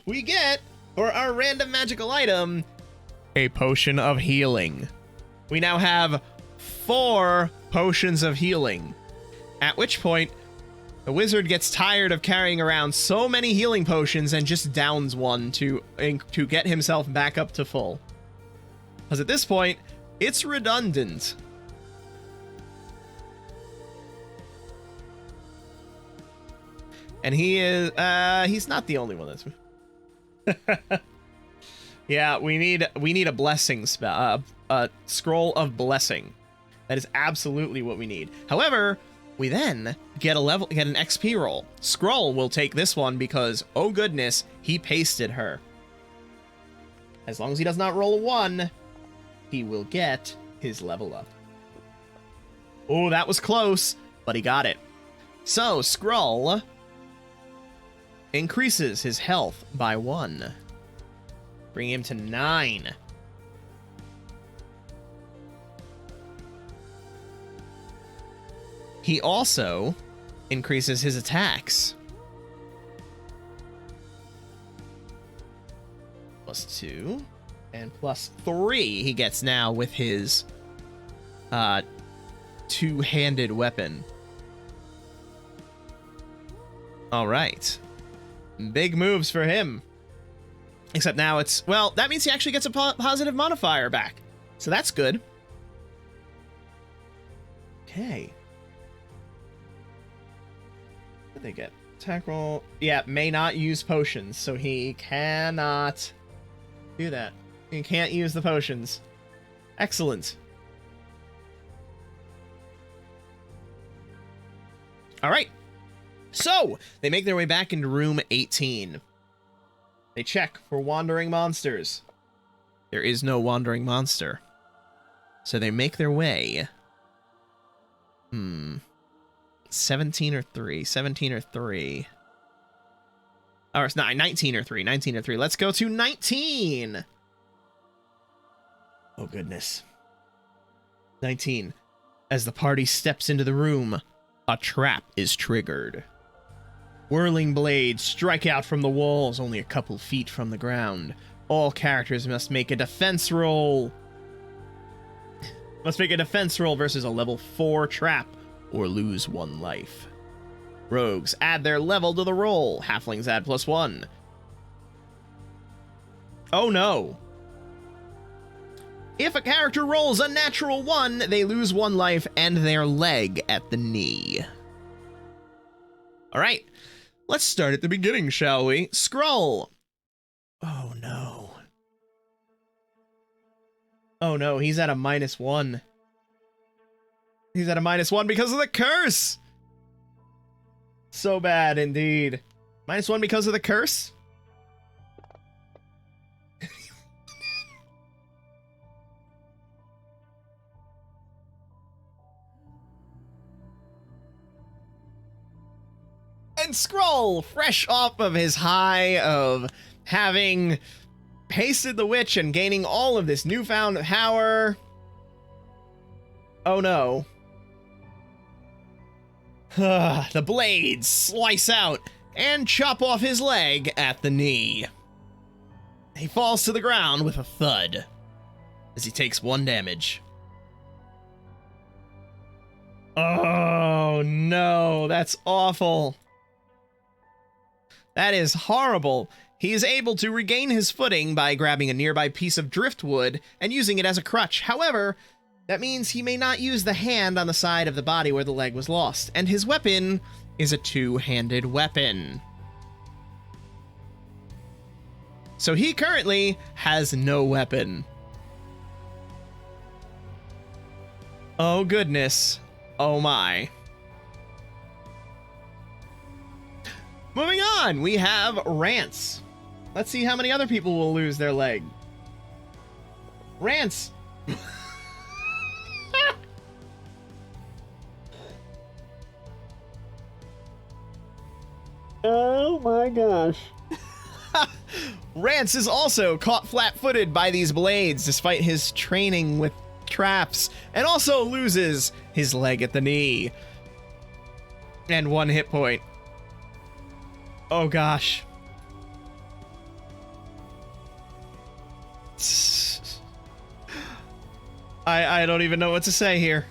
We get, for our random magical item, a potion of healing. We now have 4 potions of healing. At which point, the wizard gets tired of carrying around so many healing potions and just downs one to get himself back up to full. Because at this point, it's redundant. And he is, he's not the only one that's... Yeah, we need a blessing spell, a scroll of blessing. That is absolutely what we need. However, we then get an XP roll. Skrull will take this one because, oh goodness, he pasted her. As long as he does not roll a 1, he will get his level up. Oh, that was close, but he got it. So, Skrull increases his health by 1. Bring him to 9. He also increases his attacks. +2. And +3 he gets now with his two-handed weapon. All right. Big moves for him. Except now it's, well, that means he actually gets a positive modifier back. So that's good. Okay. What did they get? Attack roll. Yeah, may not use potions, so he cannot do that. He can't use the potions. Excellent. All right. So, they make their way back into room 18. They check for wandering monsters. There is no wandering monster. So they make their way. 17 or 3. 17 or 3. Or it's not 19 or 3. 19 or 3. Let's go to 19. Oh, goodness. 19. As the party steps into the room, a trap is triggered. Whirling blades strike out from the walls only a couple feet from the ground. All characters must make a defense roll. Must make a defense roll versus a level 4 trap or lose 1 life. Rogues add their level to the roll. Halflings add +1. Oh no. If a character rolls a natural 1, they lose 1 life and their leg at the knee. All right. Let's start at the beginning, shall we? Scroll. Oh, no. Oh, no. He's at a -1. He's at a -1 because of the curse. So bad, indeed. -1 because of the curse? And Scroll, fresh off of his high of having pasted the witch and gaining all of this newfound power. Oh no. The blades slice out and chop off his leg at the knee. He falls to the ground with a thud as he takes 1 damage. Oh no, that's awful. That is horrible. He is able to regain his footing by grabbing a nearby piece of driftwood and using it as a crutch. However, that means he may not use the hand on the side of the body where the leg was lost, and his weapon is a two-handed weapon. So he currently has no weapon. Oh goodness. Oh my. Moving on, we have Rance. Let's see how many other people will lose their leg. Rance. Oh my gosh. Rance is also caught flat-footed by these blades despite his training with traps, and also loses his leg at the knee. And 1 hit point. Oh gosh. I don't even know what to say here.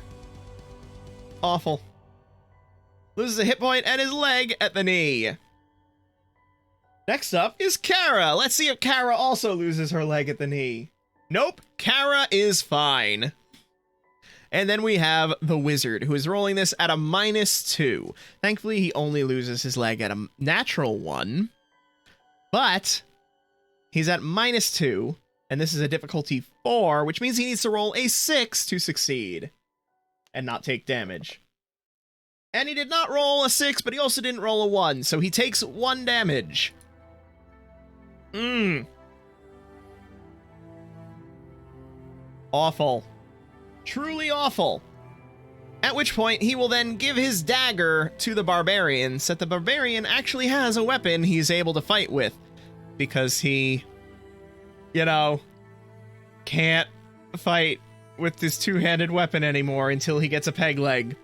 Awful. Loses a hit point and his leg at the knee. Next up is Kara. Let's see if Kara also loses her leg at the knee. Nope, Kara is fine. And then we have the Wizard, who is rolling this at a -2. Thankfully, he only loses his leg at a natural 1. But he's at -2, and this is a difficulty 4, which means he needs to roll a 6 to succeed and not take damage. And he did not roll a 6, but he also didn't roll a 1, so he takes 1 damage. Awful. Truly awful. At which point, he will then give his dagger to the barbarian, so that the barbarian actually has a weapon he's able to fight with. Because he, you know, can't fight with this two-handed weapon anymore until he gets a peg leg.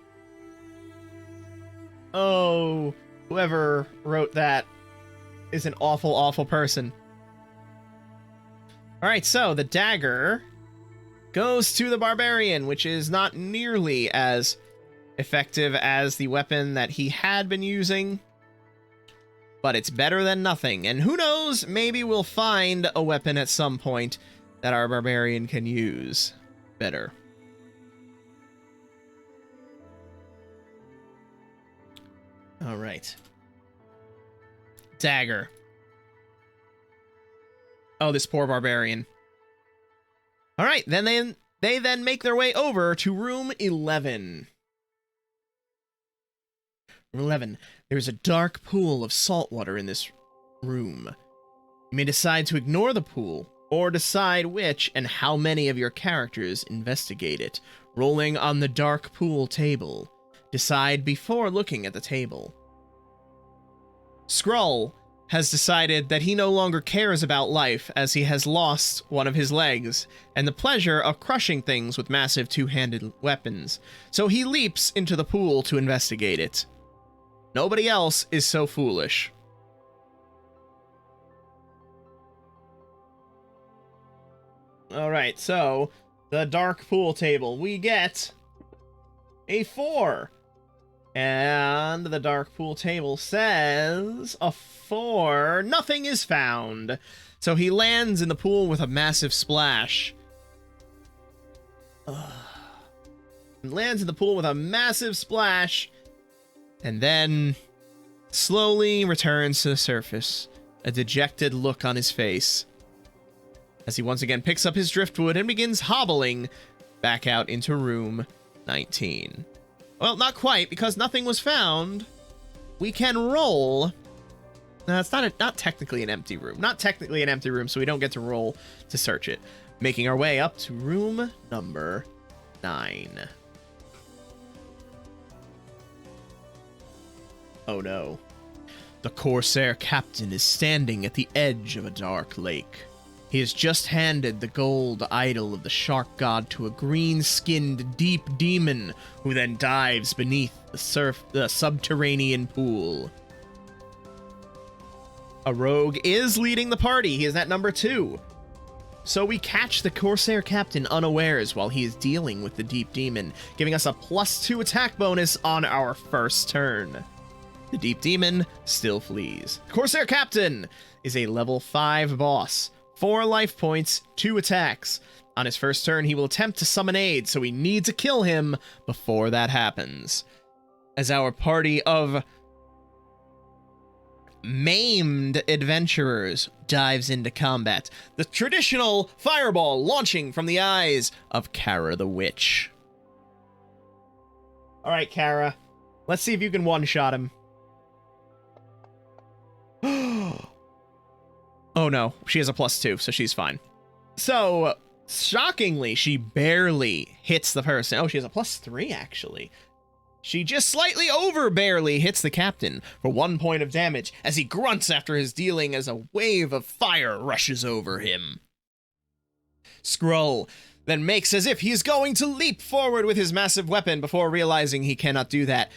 Oh, whoever wrote that is an awful, awful person. Alright, so the dagger goes to the barbarian, which is not nearly as effective as the weapon that he had been using. But it's better than nothing. And who knows, maybe we'll find a weapon at some point that our barbarian can use better. Alright. Dagger. Oh, this poor barbarian. Alright, then they then make their way over to room 11. Room 11. There's a dark pool of salt water in this room. You may decide to ignore the pool, or decide which and how many of your characters investigate it, rolling on the dark pool table. Decide before looking at the table. Skrull has decided that he no longer cares about life as he has lost one of his legs and the pleasure of crushing things with massive two-handed weapons, so he leaps into the pool to investigate it. Nobody else is so foolish. Alright, so the dark pool table. We get a 4. And the dark pool table says a 4. Nothing is found. So he lands in the pool with a massive splash. He lands in the pool with a massive splash. And then slowly returns to the surface, a dejected look on his face, as he once again picks up his driftwood and begins hobbling back out into room 19. Well, not quite, because nothing was found. We can roll. No, it's not technically an empty room. Not technically an empty room, so we don't get to roll to search it. Making our way up to room number 9. Oh no. The Corsair captain is standing at the edge of a dark lake. He has just handed the gold idol of the shark god to a green-skinned deep demon, who then dives beneath the subterranean pool. A rogue is leading the party. He is at number 2. So we catch the Corsair captain unawares while he is dealing with the deep demon, giving us a +2 attack bonus on our first turn. The deep demon still flees. Corsair captain is a level 5 boss. 4 life points, 2 attacks. On his first turn, he will attempt to summon aid, so we need to kill him before that happens. As our party of maimed adventurers dives into combat, the traditional fireball launching from the eyes of Kara the Witch. Alright, Kara. Let's see if you can one-shot him. Oh no, she has a +2, so she's fine. So, shockingly, she barely hits the person. Oh, she has a +3, actually. She just slightly over barely hits the captain for 1 point of damage as he grunts after his dealing as a wave of fire rushes over him. Skrull then makes as if he's going to leap forward with his massive weapon before realizing he cannot do that,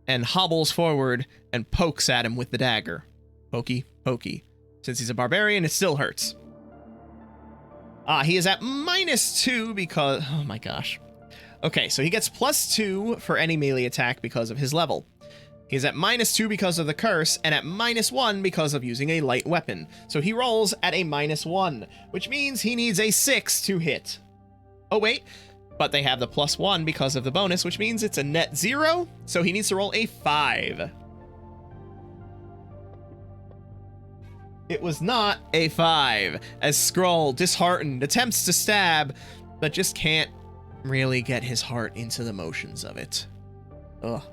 and hobbles forward and pokes at him with the dagger. Pokey, pokey. Since he's a barbarian, it still hurts. He is at -2 because... Oh my gosh. Okay, so he gets +2 for any melee attack because of his level. He's at -2 because of the curse, and at -1 because of using a light weapon. So he rolls at a -1, which means he needs a 6 to hit. Oh wait, but they have the +1 because of the bonus, which means it's a net 0, so he needs to roll a 5. It was not a 5, as Skrull, disheartened, attempts to stab, but just can't really get his heart into the motions of it. Ugh.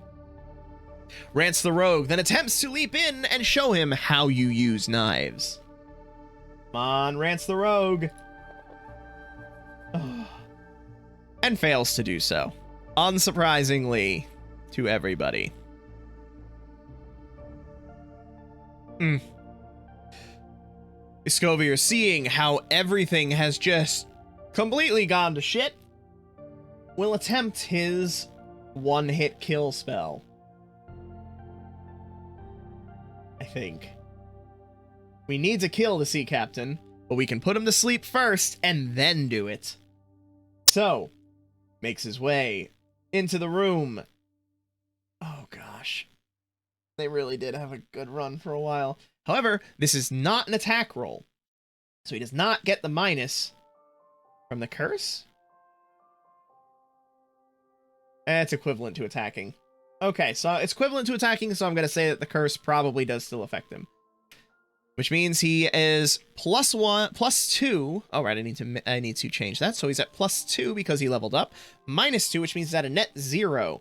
Rance the Rogue then attempts to leap in and show him how you use knives. Come on, Rance the Rogue. Ugh. And fails to do so, unsurprisingly to everybody. Escovier, seeing how everything has just completely gone to shit, will attempt his one-hit kill spell. I think. We need to kill the sea captain, but we can put him to sleep first and then do it. So, makes his way into the room. Oh gosh. They really did have a good run for a while. However, this is not an attack roll. So he does not get the minus from the curse. It's equivalent to attacking. Okay, so it's equivalent to attacking, so I'm going to say that the curse probably does still affect him. Which means he is +2. Oh, right, I need to change that. So he's at +2 because he leveled up. -2, which means he's at a net 0.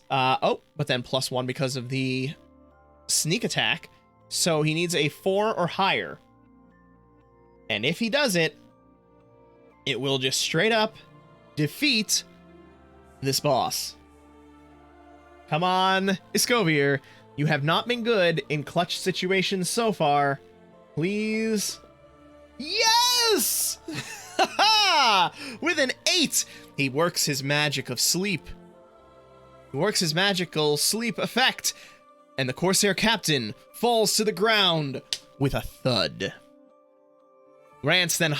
But then +1 because of the sneak attack. So he needs a 4 or higher. And if he does it, it will just straight up defeat this boss. Come on, Escovier. You have not been good in clutch situations so far. Please. Yes! With an 8, he works his magic of sleep. He works his magical sleep effect, and the Corsair captain falls to the ground with a thud. Rance then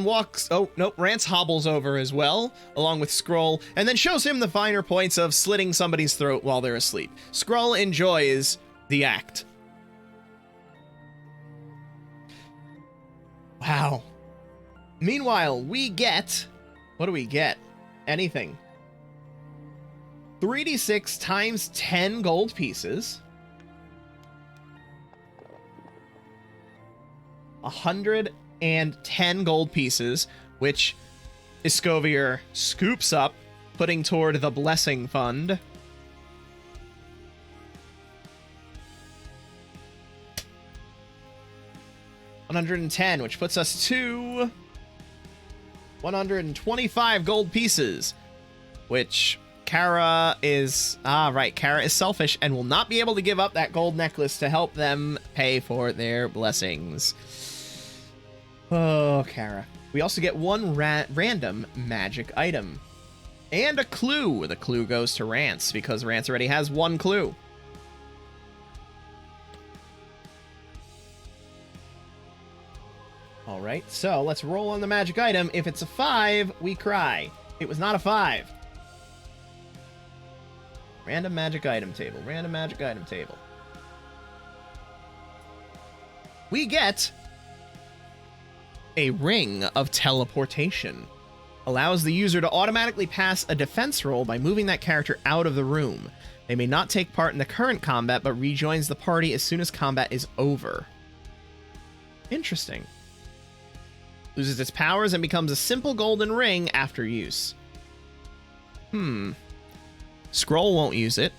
walks. Oh, nope. Rance hobbles over as well, along with Skrull, and then shows him the finer points of slitting somebody's throat while they're asleep. Skrull enjoys the act. Wow. Meanwhile, we get. What do we get? Anything. 3d6 times 10 gold pieces. 110 gold pieces, which Escovier scoops up, putting toward the blessing fund. $110, which puts us to 125 gold pieces, which Kara is... Kara is selfish and will not be able to give up that gold necklace to help them pay for their blessings. Oh, Kara. We also get one random magic item. And a clue. The clue goes to Rance, because Rance already has one clue. Alright, so let's roll on the magic item. If it's a 5, we cry. It was not a 5. Random magic item table. Random magic item table. We get a ring of teleportation. Allows the user to automatically pass a defense roll by moving that character out of the room. They may not take part in the current combat, but rejoins the party as soon as combat is over. Interesting. Loses its powers and becomes a simple golden ring after use. Skrull won't use it.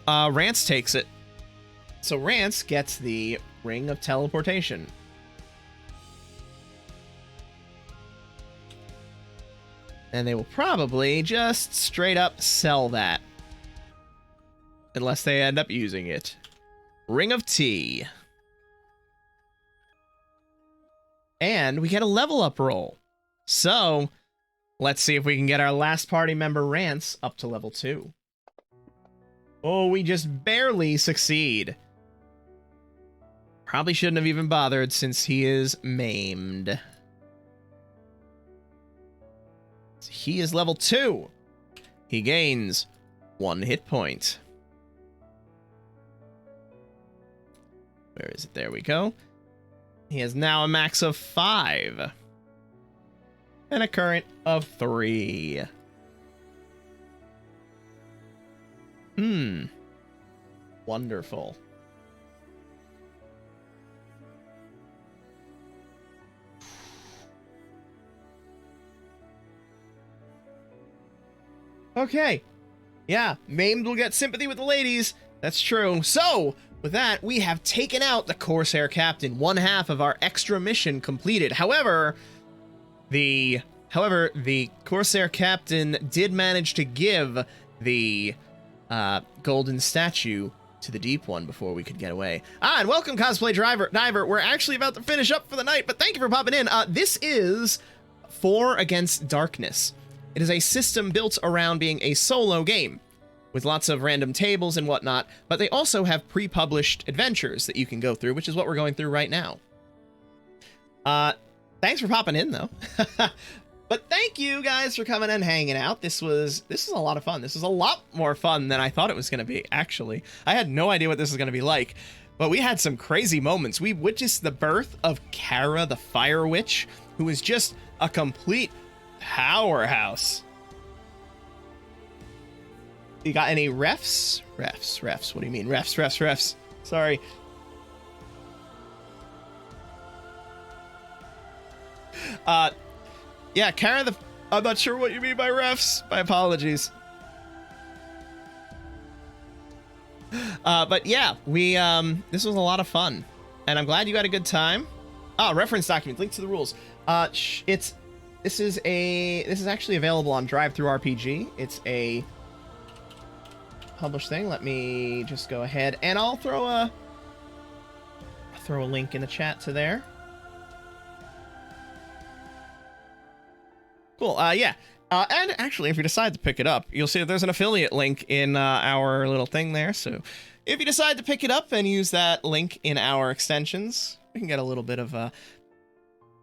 Rance takes it. So Rance gets the ring of teleportation. And they will probably just straight up sell that. Unless they end up using it. Ring of Tea. And we get a level up roll. So, let's see if we can get our last party member, Rance, up to level 2. Oh, we just barely succeed. Probably shouldn't have even bothered since he is maimed. He is level 2. He gains 1 hit point. Where is it? There we go. He has now a max of 5. And a current of 3. Wonderful. Okay. Yeah, maimed will get sympathy with the ladies. That's true. So, with that, we have taken out the Corsair Captain. 1/2 of our extra mission completed. However, the Corsair Captain did manage to give the golden statue to the Deep One before we could get away. And welcome, Cosplay Diver. We're actually about to finish up for the night, but thank you for popping in. This is 4 Against Darkness. It is a system built around being a solo game, with lots of random tables and whatnot, but they also have pre-published adventures that you can go through, which is what we're going through right now. Thanks for popping in, though. But thank you guys for coming and hanging out. This was a lot of fun. This was a lot more fun than I thought it was going to be, actually. I had no idea what this was going to be like, but we had some crazy moments. We witnessed the birth of Kara the Fire Witch, who is just a complete powerhouse. You got any refs? Refs. What do you mean? Refs. Sorry. Yeah, Kara I'm not sure what you mean by refs. My apologies. But yeah, this was a lot of fun, and I'm glad you had a good time. Reference document, link to the rules. This is actually available on DriveThruRPG. It's a published thing. Let me just go ahead and I'll throw a link in the chat to there. Cool. Yeah. And actually, if you decide to pick it up, you'll see that there's an affiliate link in our little thing there. So if you decide to pick it up and use that link in our extensions, we can get a little bit of a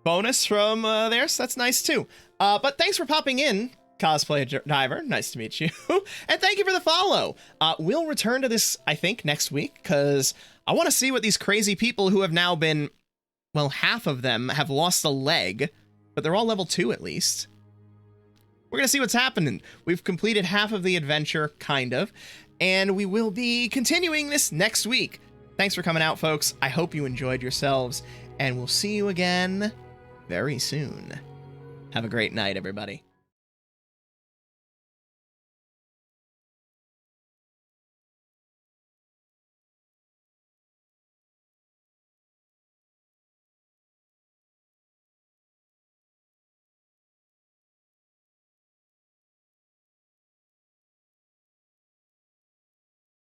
bonus from there. So that's nice too. But thanks for popping in, Cosplay Diver. Nice to meet you. And thank you for the follow. We'll return to this, I think, next week, because I want to see what these crazy people who have now been, well, half of them have lost a leg, but they're all level 2 at least. We're going to see what's happening. We've completed half of the adventure, kind of, and we will be continuing this next week. Thanks for coming out, folks. I hope you enjoyed yourselves, and we'll see you again very soon. Have a great night, everybody.